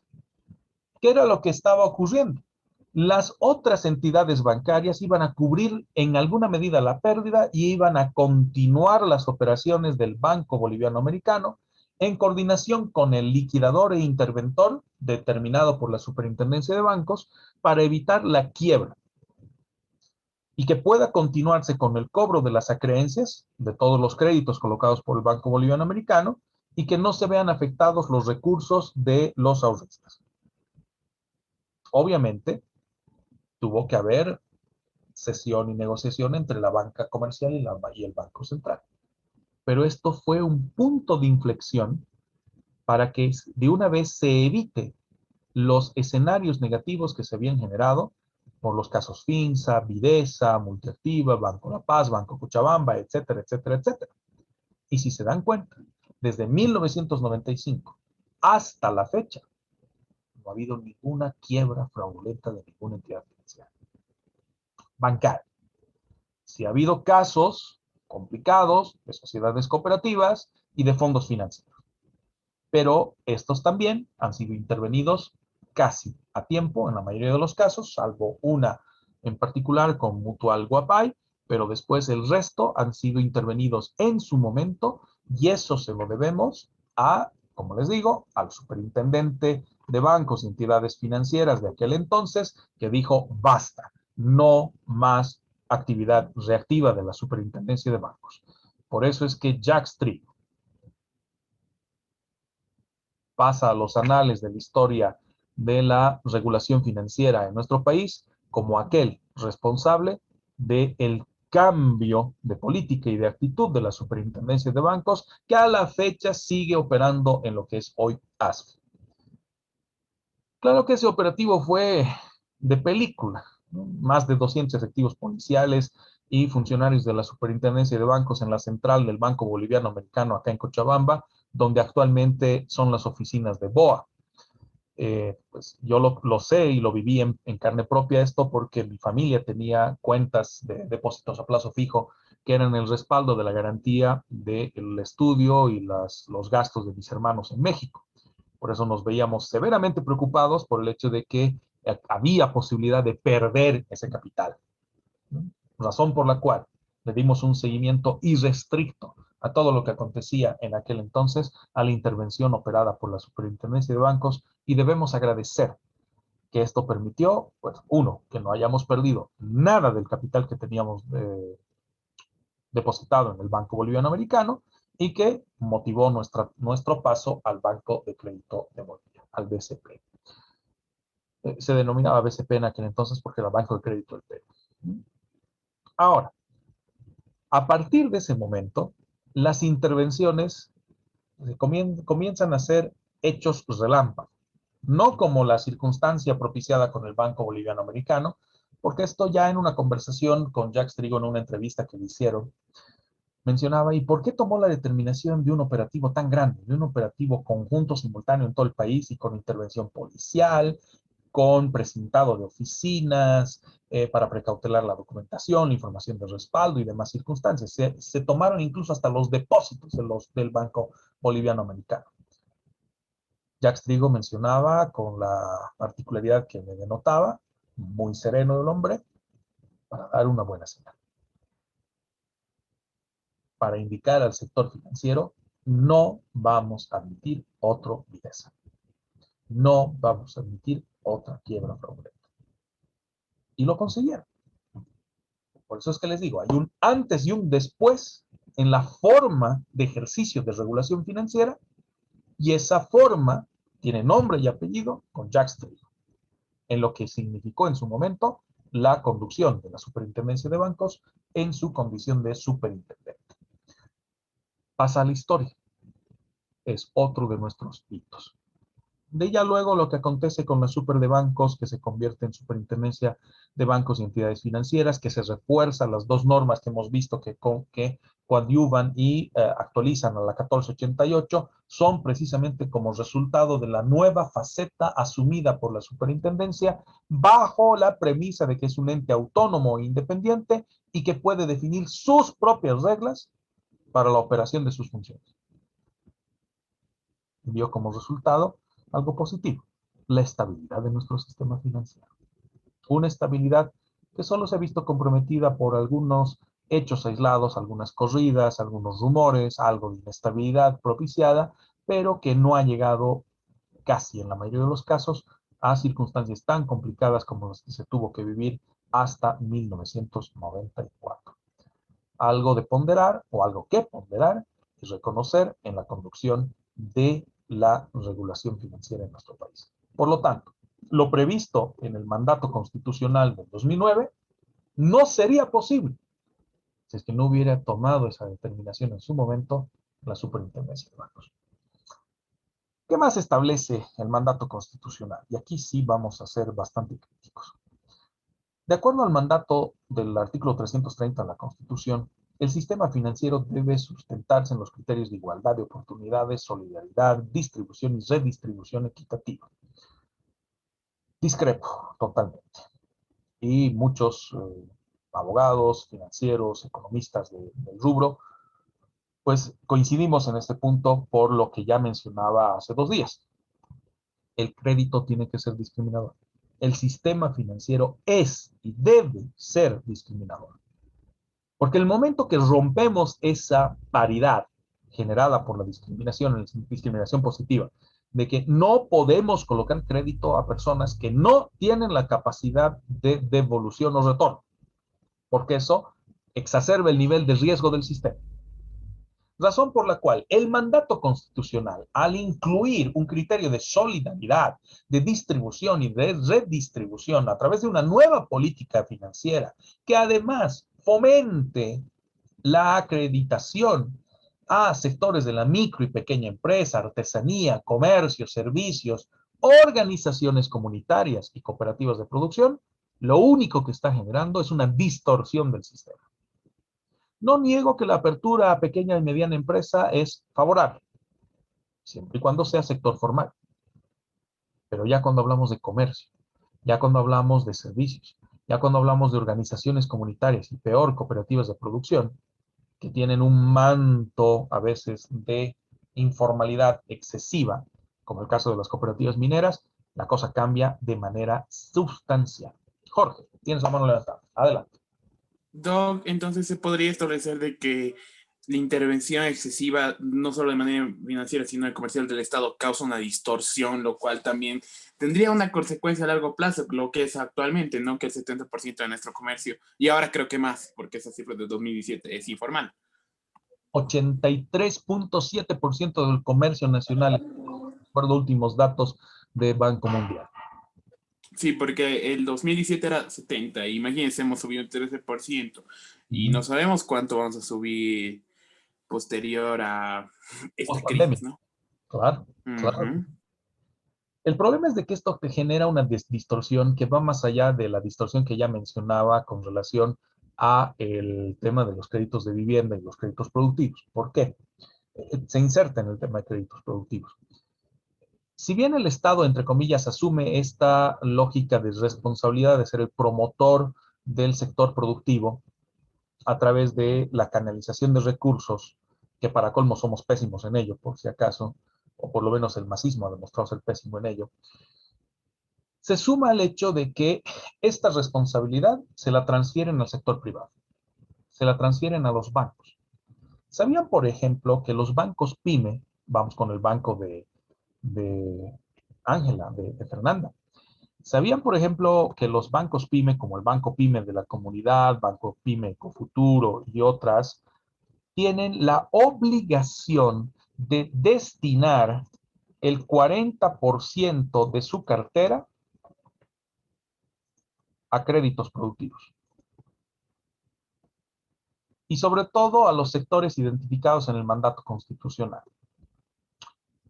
¿Qué era lo que estaba ocurriendo? Las otras entidades bancarias iban a cubrir en alguna medida la pérdida y iban a continuar las operaciones del Banco Boliviano Americano en coordinación con el liquidador e interventor determinado por la Superintendencia de Bancos para evitar la quiebra y que pueda continuarse con el cobro de las acreencias de todos los créditos colocados por el Banco Boliviano Americano y que no se vean afectados los recursos de los ahorristas. Obviamente, tuvo que haber sesión y negociación entre la banca comercial y el Banco Central. Pero esto fue un punto de inflexión para que de una vez se evite los escenarios negativos que se habían generado por los casos Finsa, Videsa, Multiactiva, Banco La Paz, Banco Cochabamba, etcétera, etcétera, etcétera. Y si se dan cuenta, desde 1995 hasta la fecha, no ha habido ninguna quiebra fraudulenta de ninguna entidad financiera bancaria. Sí ha habido casos complicados de sociedades cooperativas y de fondos financieros, pero estos también han sido intervenidos casi a tiempo en la mayoría de los casos, salvo una en particular con Mutual Guapay, pero después el resto han sido intervenidos en su momento y eso se lo debemos a, como les digo, al superintendente de bancos y entidades financieras de aquel entonces que dijo basta, no más actividad reactiva de la Superintendencia de Bancos. Por eso es que Jack Street pasa a los anales de la historia de la regulación financiera en nuestro país como aquel responsable del cambio de política y de actitud de la Superintendencia de Bancos que a la fecha sigue operando en lo que es hoy ASFI. Claro que ese operativo fue de película, ¿no? Más de 200 efectivos policiales y funcionarios de la Superintendencia de Bancos en la central del Banco Boliviano Americano acá en Cochabamba, donde actualmente son las oficinas de BOA. Pues yo lo sé y lo viví en carne propia esto porque mi familia tenía cuentas de depósitos a plazo fijo que eran el respaldo de la garantía del estudio y los gastos de mis hermanos en México. Por eso nos veíamos severamente preocupados por el hecho de que había posibilidad de perder ese capital, ¿no? Razón por la cual le dimos un seguimiento irrestricto a todo lo que acontecía en aquel entonces, a la intervención operada por la Superintendencia de Bancos, y debemos agradecer que esto permitió, pues, uno, que no hayamos perdido nada del capital que teníamos depositado en el Banco Boliviano Americano y que motivó nuestro paso al Banco de Crédito de Bolivia, al BCP. Se denominaba BCP en aquel entonces porque era Banco de Crédito del Perú. Ahora, a partir de ese momento, las intervenciones comienzan a ser hechos relámpago, no como la circunstancia propiciada con el Banco Boliviano Americano, porque esto ya en una conversación con Jacques Trigo en una entrevista que le hicieron, mencionaba, ¿y por qué tomó la determinación de un operativo tan grande, de un operativo conjunto simultáneo en todo el país y con intervención policial, con precintado de oficinas, para precautelar la documentación, la información de respaldo y demás circunstancias? Se tomaron incluso hasta los depósitos del Banco Boliviano Americano. Jacques Trigo mencionaba con la particularidad que me denotaba, muy sereno el hombre, para dar una buena señal, para indicar al sector financiero, no vamos a admitir otro Videsa. No vamos a admitir otra quiebra fraudulenta. Y lo consiguieron. Por eso es que les digo, hay un antes y un después en la forma de ejercicio de regulación financiera, y esa forma tiene nombre y apellido con Jacques Trigo, en lo que significó en su momento la conducción de la Superintendencia de Bancos en su condición de superintendente. Pasa a la historia. Es otro de nuestros hitos. De ella luego lo que acontece con la super de bancos, que se convierte en superintendencia de bancos y entidades financieras, que se refuerzan las dos normas que hemos visto que coadyuvan y actualizan a la 1488, son precisamente como resultado de la nueva faceta asumida por la superintendencia bajo la premisa de que es un ente autónomo e independiente y que puede definir sus propias reglas para la operación de sus funciones. Dio como resultado algo positivo, la estabilidad de nuestro sistema financiero. Una estabilidad que solo se ha visto comprometida por algunos hechos aislados, algunas corridas, algunos rumores, algo de inestabilidad propiciada, pero que no ha llegado casi en la mayoría de los casos a circunstancias tan complicadas como las que se tuvo que vivir hasta 1994. Algo de ponderar o algo que ponderar y reconocer en la conducción de la regulación financiera en nuestro país. Por lo tanto, lo previsto en el mandato constitucional del 2009 no sería posible si es que no hubiera tomado esa determinación en su momento la Superintendencia de Bancos. ¿Qué más establece el mandato constitucional? Y aquí sí vamos a ser bastante críticos. De acuerdo al mandato del artículo 330 de la Constitución, el sistema financiero debe sustentarse en los criterios de igualdad de oportunidades, solidaridad, distribución y redistribución equitativa. Discrepo totalmente. Y muchos abogados, financieros, economistas del rubro, pues coincidimos en este punto por lo que ya mencionaba hace 2 días. El crédito tiene que ser discriminador. El sistema financiero es y debe ser discriminador. Porque el momento que rompemos esa paridad generada por la discriminación positiva, de que no podemos colocar crédito a personas que no tienen la capacidad de devolución o retorno, porque eso exacerba el nivel de riesgo del sistema. Razón por la cual el mandato constitucional, al incluir un criterio de solidaridad, de distribución y de redistribución a través de una nueva política financiera, que además fomente la acreditación a sectores de la micro y pequeña empresa, artesanía, comercio, servicios, organizaciones comunitarias y cooperativas de producción, lo único que está generando es una distorsión del sistema. No niego que la apertura a pequeña y mediana empresa es favorable, siempre y cuando sea sector formal. Pero ya cuando hablamos de comercio, ya cuando hablamos de servicios, ya cuando hablamos de organizaciones comunitarias y peor, cooperativas de producción, que tienen un manto a veces de informalidad excesiva, como el caso de las cooperativas mineras, la cosa cambia de manera sustancial. Jorge, tienes la mano levantada. Adelante. Doc, entonces se podría establecer de que la intervención excesiva, no solo de manera financiera, sino de comercial del Estado, causa una distorsión, lo cual también tendría una consecuencia a largo plazo, lo que es actualmente, ¿no? Que el 70% de nuestro comercio, y ahora creo que más, porque esa cifra de 2017 es informal. 83.7% del comercio nacional, de acuerdo a últimos datos de Banco Mundial. Sí, porque el 2017 era 70, imagínense, hemos subido un 13%, y no sabemos cuánto vamos a subir posterior a esta Post-pandemia. crisis, ¿no? Claro, claro. El problema es de que esto te genera una distorsión que va más allá de la distorsión que ya mencionaba con relación a el tema de los créditos de vivienda y los créditos productivos. ¿Por qué? Se inserta en el tema de créditos productivos. Si bien el Estado, entre comillas, asume esta lógica de responsabilidad de ser el promotor del sector productivo a través de la canalización de recursos, que para colmo somos pésimos en ello, por si acaso, o por lo menos el masismo ha demostrado ser pésimo en ello, se suma al hecho de que esta responsabilidad se la transfieren al sector privado, se la transfieren a los bancos. ¿Sabían, por ejemplo, que los bancos PYME, vamos con el banco de Ángela, de Fernanda, ¿sabían, por ejemplo, que los bancos PYME, como el Banco PYME de la Comunidad, Banco PYME Ecofuturo y otras, tienen la obligación de destinar el 40% de su cartera a créditos productivos? Y sobre todo a los sectores identificados en el mandato constitucional.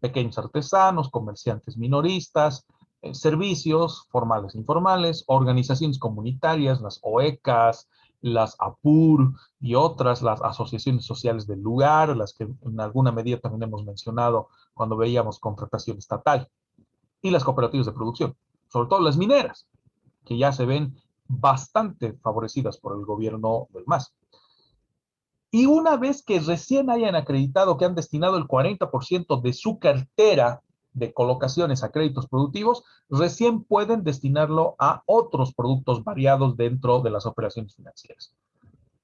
Pequeños artesanos, comerciantes minoristas, servicios formales e informales, organizaciones comunitarias, las OECAS, las APUR y otras, las asociaciones sociales del lugar, las que en alguna medida también hemos mencionado cuando veíamos contratación estatal, y las cooperativas de producción, sobre todo las mineras, que ya se ven bastante favorecidas por el gobierno del MAS. Y una vez que recién hayan acreditado que han destinado el 40% de su cartera de colocaciones a créditos productivos, recién pueden destinarlo a otros productos variados dentro de las operaciones financieras.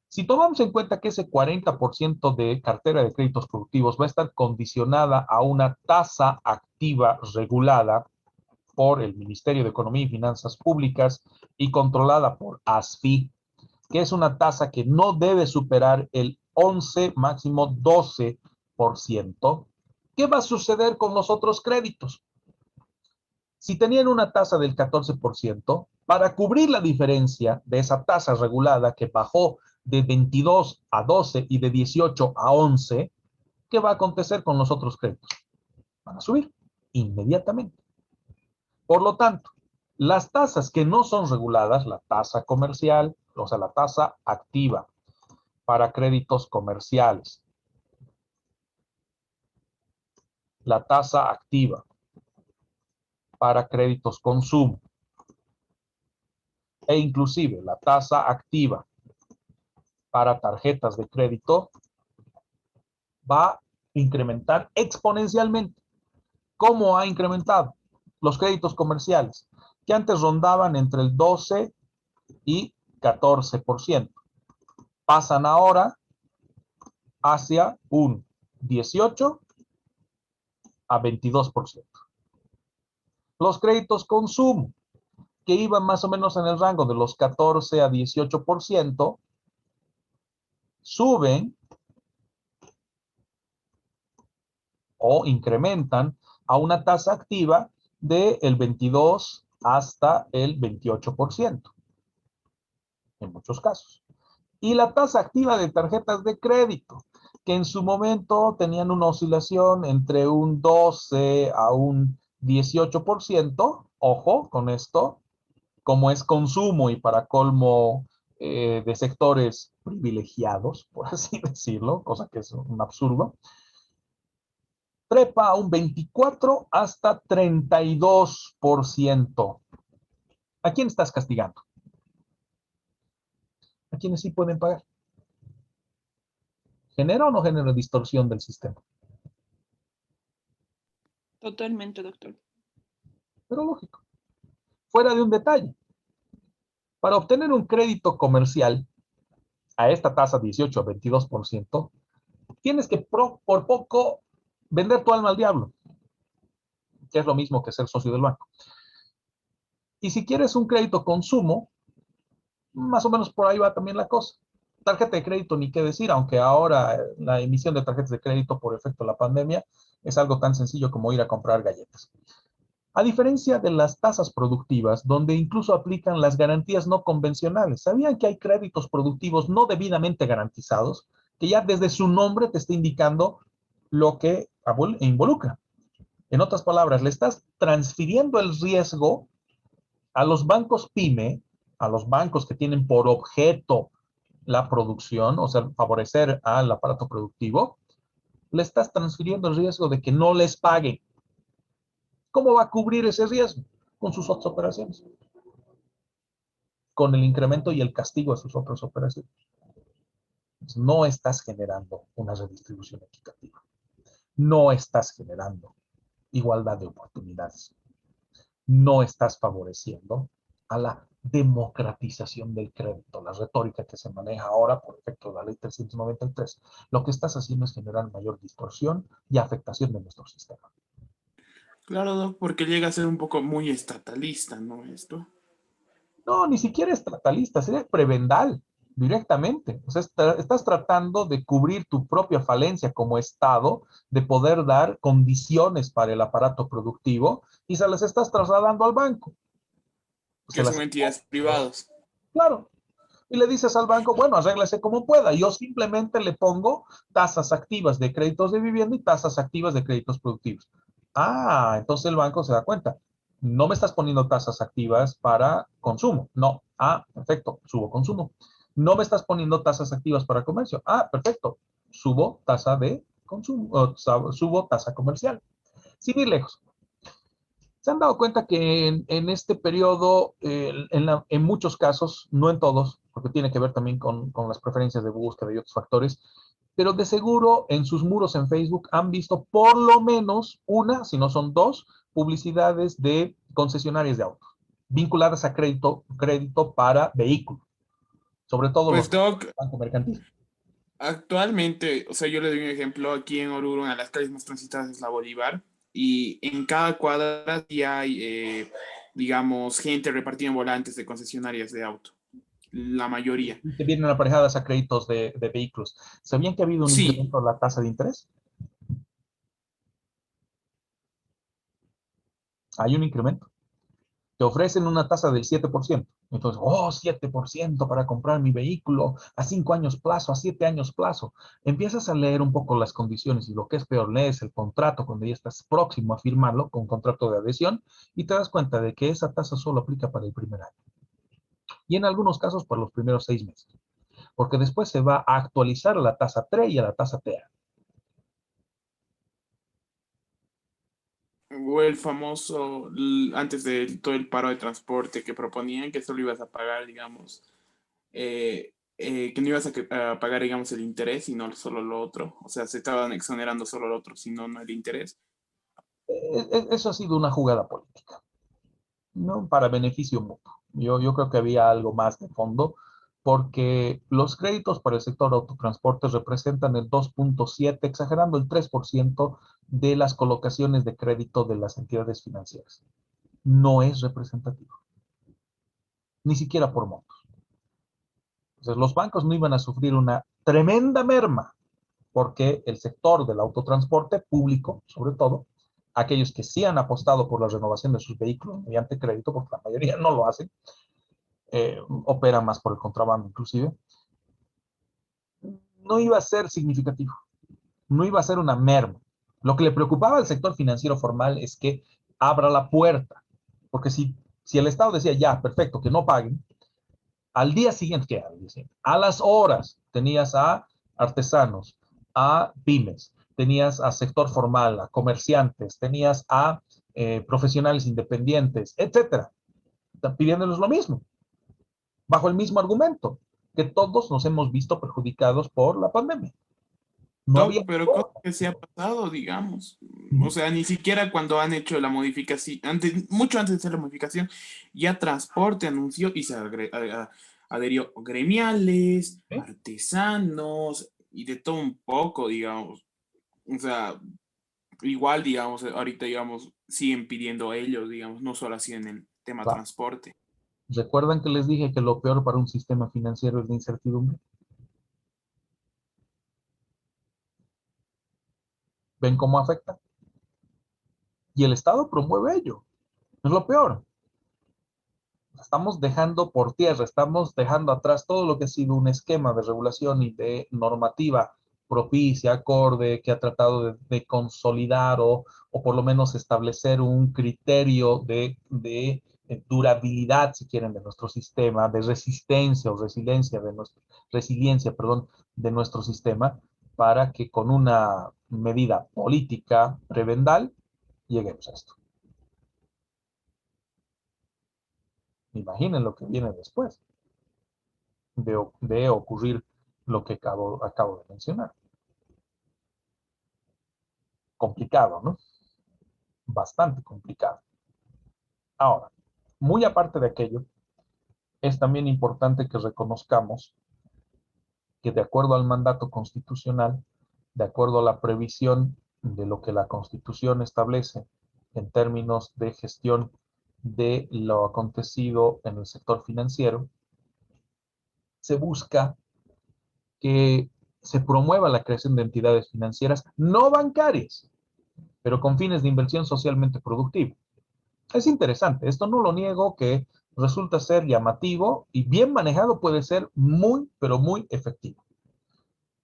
Si tomamos en cuenta que ese 40% de cartera de créditos productivos va a estar condicionada a una tasa activa regulada por el Ministerio de Economía y Finanzas Públicas y controlada por ASFI, que es una tasa que no debe superar el 11, máximo 12%, ¿qué va a suceder con los otros créditos? Si tenían una tasa del 14%, para cubrir la diferencia de esa tasa regulada que bajó de 22 a 12 y de 18 a 11, ¿qué va a acontecer con los otros créditos? Van a subir inmediatamente. Por lo tanto, las tasas que no son reguladas, la tasa comercial, o sea, la tasa activa para créditos comerciales, la tasa activa para créditos consumo e inclusive la tasa activa para tarjetas de crédito va a incrementar exponencialmente. ¿Cómo ha incrementado? Los créditos comerciales, que antes rondaban entre el 12 y 14%, pasan ahora hacia un 18 a 22%. Los créditos consumo, que iban más o menos en el rango de los 14 a 18%, suben o incrementan a una tasa activa del 22 hasta el 28%, en muchos casos. Y la tasa activa de tarjetas de crédito, que en su momento tenían una oscilación entre un 12 a un 18%, ojo con esto, como es consumo y para colmo de sectores privilegiados, por así decirlo, cosa que es un absurdo, trepa a un 24 hasta 32%. ¿A quién estás castigando? ¿A quienes sí pueden pagar? ¿Genera o no genera distorsión del sistema? Totalmente, doctor. Pero lógico. Fuera de un detalle. Para obtener un crédito comercial a esta tasa 18 a 22%, tienes que por poco vender tu alma al diablo, que es lo mismo que ser socio del banco. Y si quieres un crédito consumo, más o menos por ahí va también la cosa. Tarjeta de crédito, ni qué decir, aunque ahora la emisión de tarjetas de crédito por efecto de la pandemia es algo tan sencillo como ir a comprar galletas. A diferencia de las tasas productivas, donde incluso aplican las garantías no convencionales. ¿Sabían que hay créditos productivos no debidamente garantizados? Que ya desde su nombre te está indicando lo que involucra. En otras palabras, le estás transfiriendo el riesgo a los bancos PYME, a los bancos que tienen por objeto la producción, o sea, favorecer al aparato productivo, le estás transfiriendo el riesgo de que no les paguen. ¿Cómo va a cubrir ese riesgo? Con sus otras operaciones. Con el incremento y el castigo a sus otras operaciones. No estás generando una redistribución equitativa. No estás generando igualdad de oportunidades. No estás favoreciendo a la democratización del crédito, la retórica que se maneja ahora por efecto de la ley 393. Lo que estás haciendo es generar mayor distorsión y afectación de nuestro sistema. Claro, Doc, porque llega a ser un poco muy estatalista, ¿no? Esto. No, ni siquiera estatalista, sería prebendal directamente. O sea, estás tratando de cubrir tu propia falencia como Estado, de poder dar condiciones para el aparato productivo y se las estás trasladando al banco. Que son entidades privadas. Claro. Y le dices al banco, bueno, arréglese como pueda. Yo simplemente le pongo tasas activas de créditos de vivienda y tasas activas de créditos productivos. Ah, entonces el banco se da cuenta. No me estás poniendo tasas activas para consumo. No. Ah, perfecto, subo consumo. No me estás poniendo tasas activas para comercio. Ah, perfecto, subo tasa de consumo, subo tasa comercial. Sin ir lejos. ¿Se han dado cuenta que en este periodo, en muchos casos, no en todos, porque tiene que ver también con las preferencias de búsqueda y otros factores, pero de seguro en sus muros en Facebook han visto por lo menos una, si no son dos, publicidades de concesionarias de autos, vinculadas a crédito para vehículos, sobre todo Pues, los Doc, bancos mercantiles? actualmente, o sea, yo le doy un ejemplo, aquí en Oruro, una de las calles más transitadas es la Bolívar, y en cada cuadra sí hay, digamos, gente repartiendo volantes de concesionarias de auto, la mayoría. Que vienen aparejadas a créditos de vehículos. ¿Sabían que ha habido un Sí, incremento en la tasa de interés? Hay un incremento. Te ofrecen una tasa del 7%. Entonces, 7% para comprar mi vehículo a 5 años plazo, a 7 años plazo. Empiezas a leer un poco las condiciones y lo que es peor, lees el contrato cuando ya estás próximo a firmarlo con contrato de adhesión y te das cuenta de que esa tasa solo aplica para el primer año. Y en algunos casos para los primeros 6 meses. Porque después se va a actualizar a la tasa TRE y a la tasa TEA. o el famoso, antes de todo el paro de transporte que proponían que solo ibas a pagar, digamos, que no ibas a pagar, digamos, el interés y no solo lo otro. O sea, se estaban exonerando solo lo otro, sino no el interés. Eso ha sido una jugada política, ¿no? Para beneficio mutuo. Yo creo que había algo más de fondo, porque los créditos para el sector autotransporte representan el 2.7, exagerando el 3% de las colocaciones de crédito de las entidades financieras. No es representativo, ni siquiera por montos. Entonces, los bancos no iban a sufrir una tremenda merma, porque el sector del autotransporte público, sobre todo, aquellos que sí han apostado por la renovación de sus vehículos mediante crédito, porque la mayoría no lo hacen, opera más por el contrabando inclusive, no iba a ser significativo, no iba a ser una merma. Lo que le preocupaba al sector financiero formal es que abra la puerta, porque si el Estado decía, ya, perfecto, que no paguen, al día siguiente, ¿qué? A las horas tenías a artesanos, a pymes, tenías a sector formal, a comerciantes, tenías a profesionales independientes, etcétera, pidiéndoles lo mismo, bajo el mismo argumento, que todos nos hemos visto perjudicados por la pandemia. No había... Doc, pero cosa que se ha pasado, digamos. O sea, ni siquiera cuando han hecho la modificación, mucho antes de hacer la modificación, ya Transporte anunció y se adherió gremiales, ¿Sí? artesanos, y de todo un poco, digamos. O sea, igual, digamos, ahorita, digamos, siguen pidiendo ellos, digamos, no solo así en el tema Va. transporte. ¿Recuerdan que les dije que lo peor para un sistema financiero es la incertidumbre? ¿Ven cómo afecta? Y el Estado promueve ello. Es lo peor. Estamos dejando por tierra, estamos dejando atrás todo lo que ha sido un esquema de regulación y de normativa propicia, acorde, que ha tratado de consolidar o por lo menos establecer un criterio de durabilidad, si quieren, de nuestro sistema, de resistencia o resiliencia, perdón, de nuestro sistema, para que con una medida política prebendal lleguemos a esto. Imaginen lo que viene después de ocurrir lo que acabo de mencionar. Complicado, ¿no? Bastante complicado. Ahora, muy aparte de aquello, es también importante que reconozcamos que de acuerdo al mandato constitucional, de acuerdo a la previsión de lo que la Constitución establece en términos de gestión de lo acontecido en el sector financiero, se busca que se promueva la creación de entidades financieras no bancarias, pero con fines de inversión socialmente productiva. Es interesante, esto no lo niego, que resulta ser llamativo y bien manejado puede ser muy, pero muy efectivo.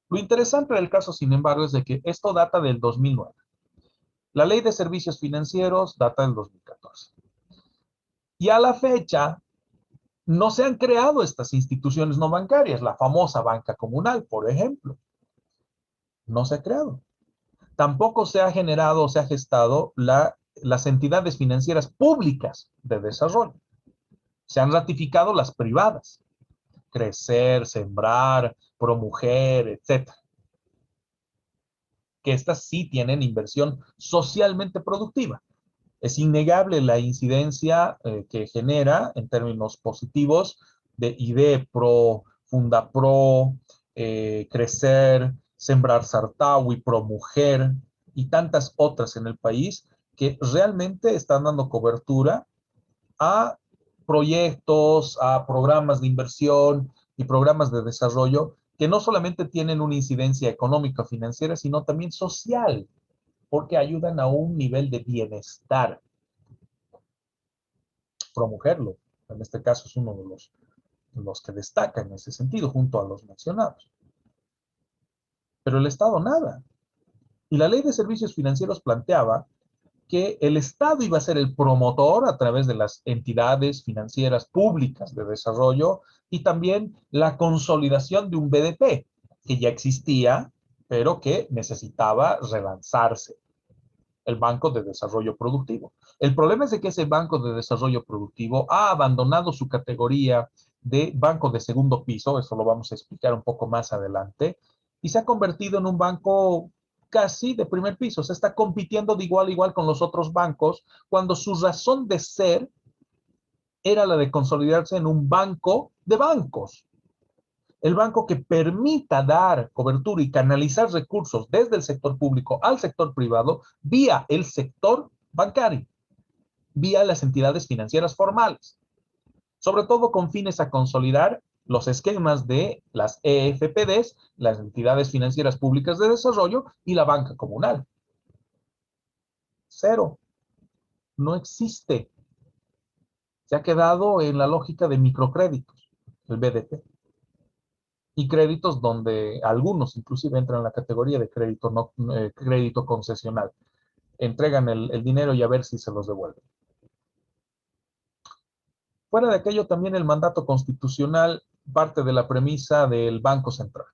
Lo interesante del caso, sin embargo, es de que esto data del 2009. La ley de servicios financieros data del 2014. Y a la fecha no se han creado estas instituciones no bancarias, la famosa banca comunal, por ejemplo. No se ha creado. Tampoco se ha generado o se ha gestado las entidades financieras públicas de desarrollo. Se han ratificado las privadas. Crecer, Sembrar, Promujer, etc. Que estas sí tienen inversión socialmente productiva. Es innegable la incidencia que genera en términos positivos de IDEPRO, Fundapro, Crecer, Sembrar Sartawi, Promujer y tantas otras en el país que realmente están dando cobertura a proyectos, a programas de inversión y programas de desarrollo que no solamente tienen una incidencia económica o financiera, sino también social, porque ayudan a un nivel de bienestar. Promujerlo, en este caso es uno de los que destaca en ese sentido, junto a los mencionados. Pero el Estado nada. Y la ley de servicios financieros planteaba que el Estado iba a ser el promotor a través de las entidades financieras públicas de desarrollo y también la consolidación de un BDP que ya existía, pero que necesitaba relanzarse, el Banco de Desarrollo Productivo. El problema es de que ese Banco de Desarrollo Productivo ha abandonado su categoría de banco de segundo piso, eso lo vamos a explicar un poco más adelante, y se ha convertido en un banco casi de primer piso. Se está compitiendo de igual a igual con los otros bancos, cuando su razón de ser era la de consolidarse en un banco de bancos. El banco que permita dar cobertura y canalizar recursos desde el sector público al sector privado vía el sector bancario, vía las entidades financieras formales, sobre todo con fines a consolidar los esquemas de las EFPDs, las entidades financieras públicas de desarrollo y la banca comunal. Cero. No existe. Se ha quedado en la lógica de microcréditos, el BDP. Y créditos donde algunos inclusive entran en la categoría de crédito concesional. Entregan el dinero y a ver si se los devuelven. Fuera de aquello, también el mandato constitucional parte de la premisa del Banco Central.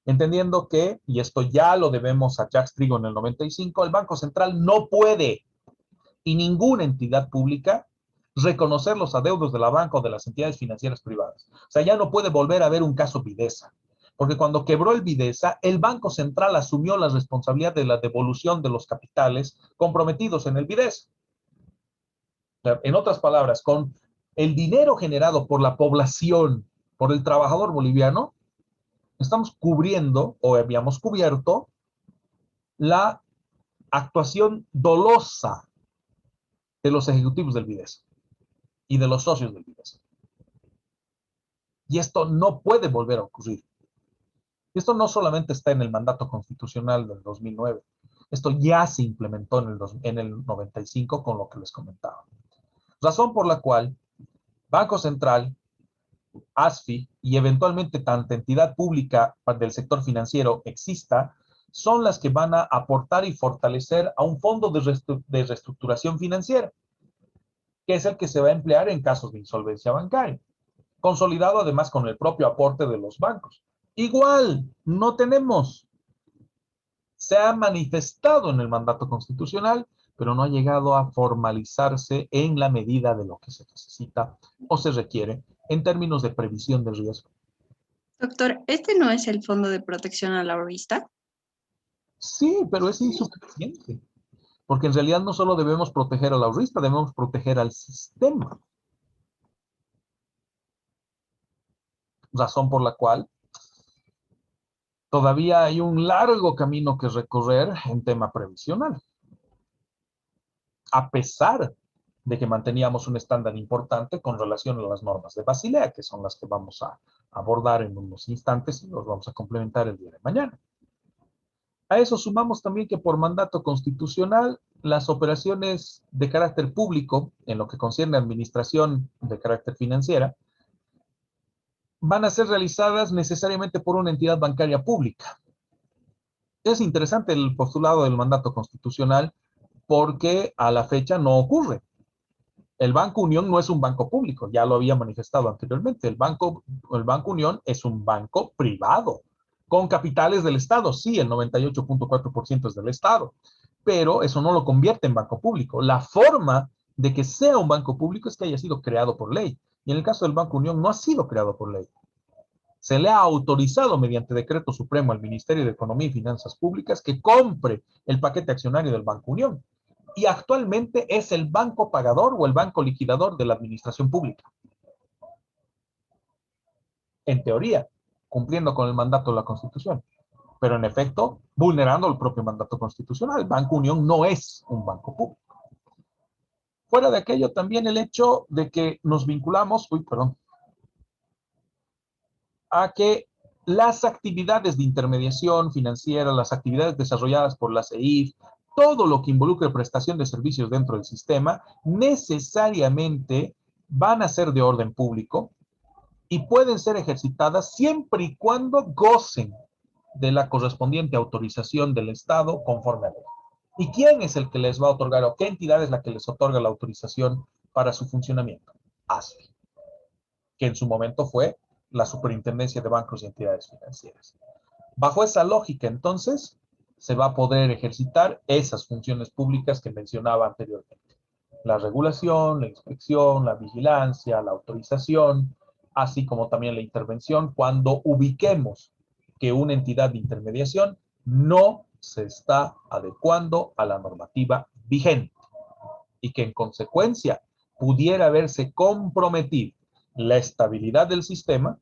Entendiendo que, y esto ya lo debemos a Jacques Trigo en el 95, el Banco Central no puede, y ninguna entidad pública, reconocer los adeudos de la banca o de las entidades financieras privadas. O sea, ya no puede volver a haber un caso Videsa. Porque cuando quebró el Videsa, el Banco Central asumió la responsabilidad de la devolución de los capitales comprometidos en el Videsa. En otras palabras, con el dinero generado por la población, por el trabajador boliviano, estamos cubriendo o habíamos cubierto la actuación dolosa de los ejecutivos del Videsa y de los socios del Videsa. Y esto no puede volver a ocurrir. Y esto no solamente está en el mandato constitucional del 2009, esto ya se implementó en el 95 con lo que les comentaba. Razón por la cual Banco Central, ASFI y eventualmente tanta entidad pública del sector financiero exista, son las que van a aportar y fortalecer a un fondo de reestructuración financiera, que es el que se va a emplear en casos de insolvencia bancaria, consolidado además con el propio aporte de los bancos. Igual, no tenemos. Se ha manifestado en el mandato constitucional, pero no ha llegado a formalizarse en la medida de lo que se necesita o se requiere en términos de previsión de riesgo. Doctor, ¿este no es el Fondo de Protección al Ahorrista? Sí, pero es insuficiente, porque en realidad no solo debemos proteger al ahorrista, debemos proteger al sistema. Razón por la cual todavía hay un largo camino que recorrer en tema previsional. A pesar de que manteníamos un estándar importante con relación a las normas de Basilea, que son las que vamos a abordar en unos instantes y los vamos a complementar el día de mañana. A eso sumamos también que por mandato constitucional, las operaciones de carácter público, en lo que concierne a administración de carácter financiera, van a ser realizadas necesariamente por una entidad bancaria pública. Es interesante el postulado del mandato constitucional porque a la fecha no ocurre. El Banco Unión no es un banco público, ya lo había manifestado anteriormente. El Banco Unión es un banco privado, con capitales del Estado. Sí, el 98.4% es del Estado, pero eso no lo convierte en banco público. La forma de que sea un banco público es que haya sido creado por ley. Y en el caso del Banco Unión no ha sido creado por ley. Se le ha autorizado mediante decreto supremo al Ministerio de Economía y Finanzas Públicas que compre el paquete accionario del Banco Unión. Y actualmente es el banco pagador o el banco liquidador de la administración pública. En teoría, cumpliendo con el mandato de la Constitución, pero en efecto, vulnerando el propio mandato constitucional. El Banco Unión no es un banco público. Fuera de aquello, también el hecho de que nos vinculamos, a que las actividades de intermediación financiera, las actividades desarrolladas por la CEIF, todo lo que involucre prestación de servicios dentro del sistema, necesariamente van a ser de orden público y pueden ser ejercitadas siempre y cuando gocen de la correspondiente autorización del Estado conforme a ley. ¿Y quién es el que les va a otorgar o qué entidad es la que les otorga la autorización para su funcionamiento? ASFI, que en su momento fue la Superintendencia de Bancos y Entidades Financieras. Bajo esa lógica, entonces, se va a poder ejercitar esas funciones públicas que mencionaba anteriormente. La regulación, la inspección, la vigilancia, la autorización, así como también la intervención cuando ubiquemos que una entidad de intermediación no se está adecuando a la normativa vigente y que en consecuencia pudiera haberse comprometido la estabilidad del sistema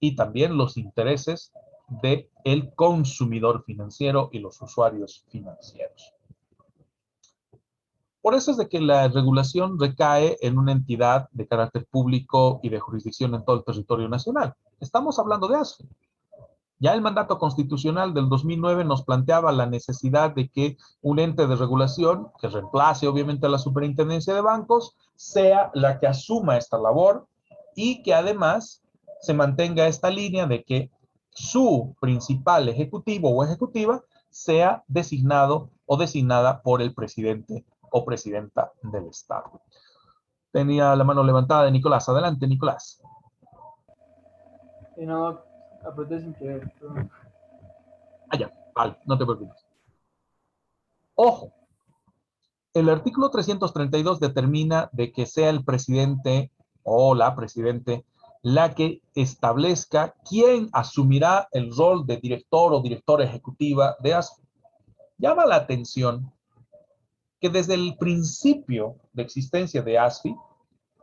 y también los intereses del consumidor financiero y los usuarios financieros. Por eso es de que la regulación recae en una entidad de carácter público y de jurisdicción en todo el territorio nacional. Estamos hablando de ASFI. Ya el mandato constitucional del 2009 nos planteaba la necesidad de que un ente de regulación, que reemplace obviamente a la Superintendencia de Bancos, sea la que asuma esta labor y que además se mantenga esta línea de que su principal ejecutivo o ejecutiva sea designado o designada por el presidente o presidenta del Estado. Tenía la mano levantada de Nicolás. Adelante, Nicolás. No, apreté sin querer. Ya, vale, no te preocupes. Ojo, el artículo 332 determina de que sea el presidente o la presidente la que establezca quién asumirá el rol de director o directora ejecutiva de ASFI. Llama la atención que desde el principio de existencia de ASFI,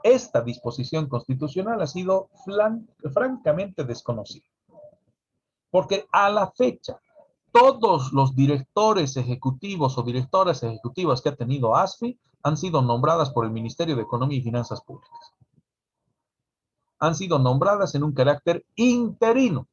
esta disposición constitucional ha sido francamente desconocida. Porque a la fecha, todos los directores ejecutivos o directoras ejecutivas que ha tenido ASFI han sido nombradas por el Ministerio de Economía y Finanzas Públicas. Han sido nombradas en un carácter interino,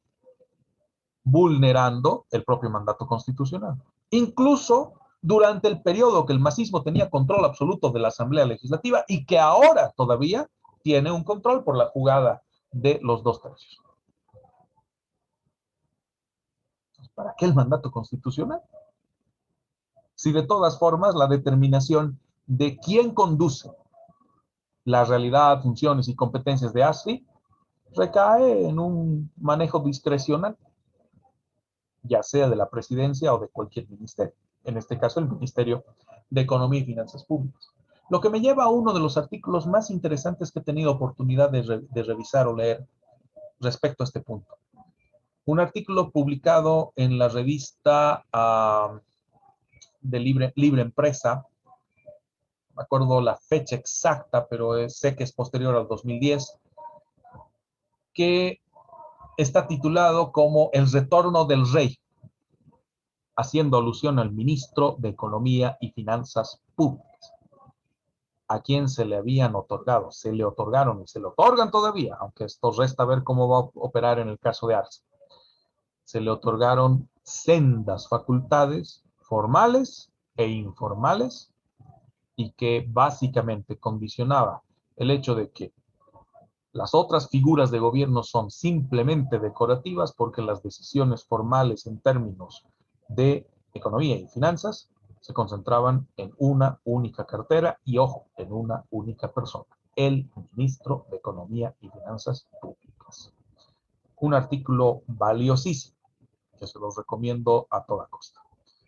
vulnerando el propio mandato constitucional. Incluso durante el periodo que el masismo tenía control absoluto de la Asamblea Legislativa y que ahora todavía tiene un control por la jugada de los 2/3. ¿Para qué el mandato constitucional? Si de todas formas la determinación de quién conduce la realidad, funciones y competencias de ASFI recae en un manejo discrecional, ya sea de la presidencia o de cualquier ministerio, en este caso el Ministerio de Economía y Finanzas Públicas. Lo que me lleva a uno de los artículos más interesantes que he tenido oportunidad de revisar o leer respecto a este punto. Un artículo publicado en la revista de Libre Empresa, me acuerdo la fecha exacta, pero sé que es posterior al 2010, que está titulado como El retorno del rey, haciendo alusión al ministro de Economía y Finanzas Públicas, a quien se le habían otorgado, se le otorgaron y se le otorgan todavía, aunque esto resta ver cómo va a operar en el caso de Arce. Se le otorgaron sendas facultades formales e informales y que básicamente condicionaba el hecho de que las otras figuras de gobierno son simplemente decorativas porque las decisiones formales en términos de economía y finanzas se concentraban en una única cartera y, ojo, en una única persona, el ministro de Economía y Finanzas Públicas. Un artículo valiosísimo que se los recomiendo a toda costa.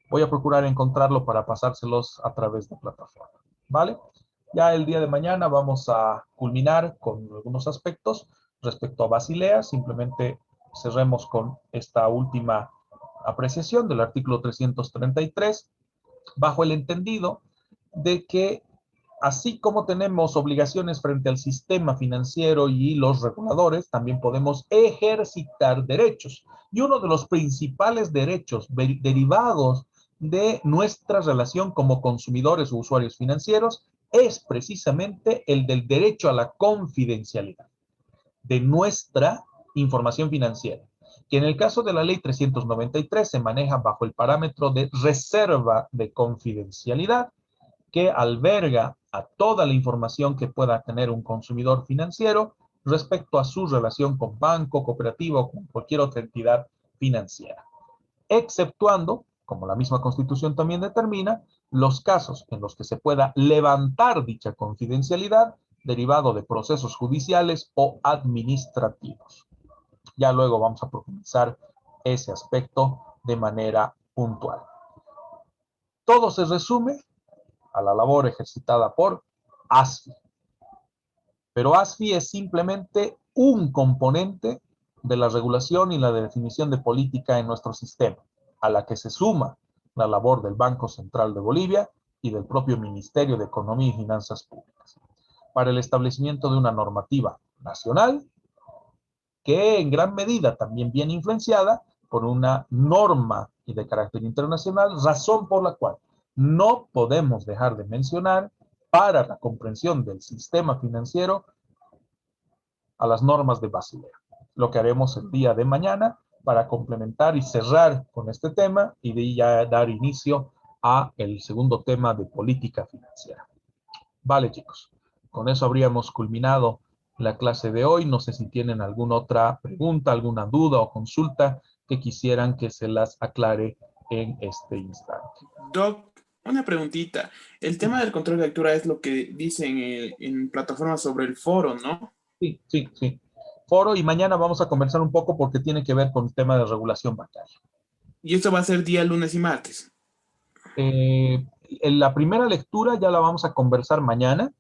Voy a procurar encontrarlo para pasárselos a través de plataforma, ¿vale? Ya el día de mañana vamos a culminar con algunos aspectos respecto a Basilea. Simplemente cerremos con esta última apreciación del artículo 333, bajo el entendido de que así como tenemos obligaciones frente al sistema financiero y los reguladores, también podemos ejercitar derechos. Y uno de los principales derechos derivados de nuestra relación como consumidores o usuarios financieros es precisamente el del derecho a la confidencialidad de nuestra información financiera, que en el caso de la ley 393 se maneja bajo el parámetro de reserva de confidencialidad, que alberga a toda la información que pueda tener un consumidor financiero respecto a su relación con banco, cooperativa o con cualquier otra entidad financiera, exceptuando, como la misma Constitución también determina, los casos en los que se pueda levantar dicha confidencialidad derivado de procesos judiciales o administrativos. Ya luego vamos a profundizar ese aspecto de manera puntual. Todo se resume a la labor ejercitada por ASFI. Pero ASFI es simplemente un componente de la regulación y la definición de política en nuestro sistema, a la que se suma la labor del Banco Central de Bolivia y del propio Ministerio de Economía y Finanzas Públicas, para el establecimiento de una normativa nacional que en gran medida también viene influenciada por una norma y de carácter internacional, razón por la cual no podemos dejar de mencionar para la comprensión del sistema financiero a las normas de Basilea. Lo que haremos el día de mañana para complementar y cerrar con este tema y de ya dar inicio a el segundo tema de política financiera. Vale, chicos. Con eso habríamos culminado la clase de hoy. No sé si tienen alguna otra pregunta, alguna duda o consulta que quisieran que se las aclare en este instante. Doc, una preguntita. El tema del control de lectura es lo que dicen en plataformas sobre el foro, ¿no? Sí, sí, sí. Foro, y mañana vamos a conversar un poco porque tiene que ver con el tema de regulación bancaria. Y esto va a ser día lunes y martes. En la primera lectura ya la vamos a conversar mañana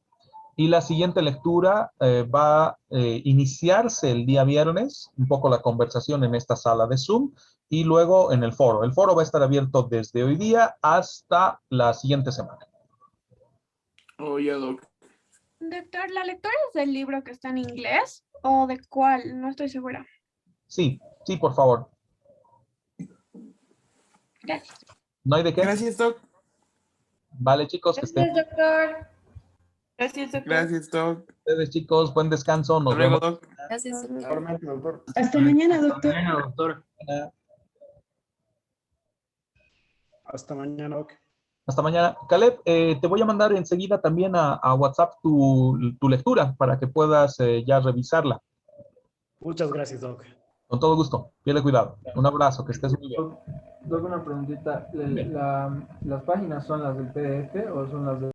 y la siguiente lectura va a iniciarse el día viernes, un poco la conversación en esta sala de Zoom y luego en el foro. El foro va a estar abierto desde hoy día hasta la siguiente semana. Oye, Doc. Doctor, ¿la lectura es del libro que está en inglés o de cuál? No estoy segura. Sí, sí, por favor. Gracias. ¿No hay de qué? Gracias, Doc. Vale, chicos, que estén Gracias, doctor. Gracias, doctor. Gracias, Doc. ustedes, chicos. Buen descanso. Nos Hasta luego, vemos. Doc. Gracias, doctor. Igualmente, doctor. Hasta mañana, doctor. Mañana, doctor. mañana. Hasta mañana, doc. Hasta mañana. Caleb, te voy a mandar enseguida también a WhatsApp tu lectura para que puedas ya revisarla. Muchas gracias, doc. Con todo gusto. Pierde cuidado. Un abrazo. Que estés muy bien. Doc, una preguntita. ¿Las páginas son las del PDF o son las del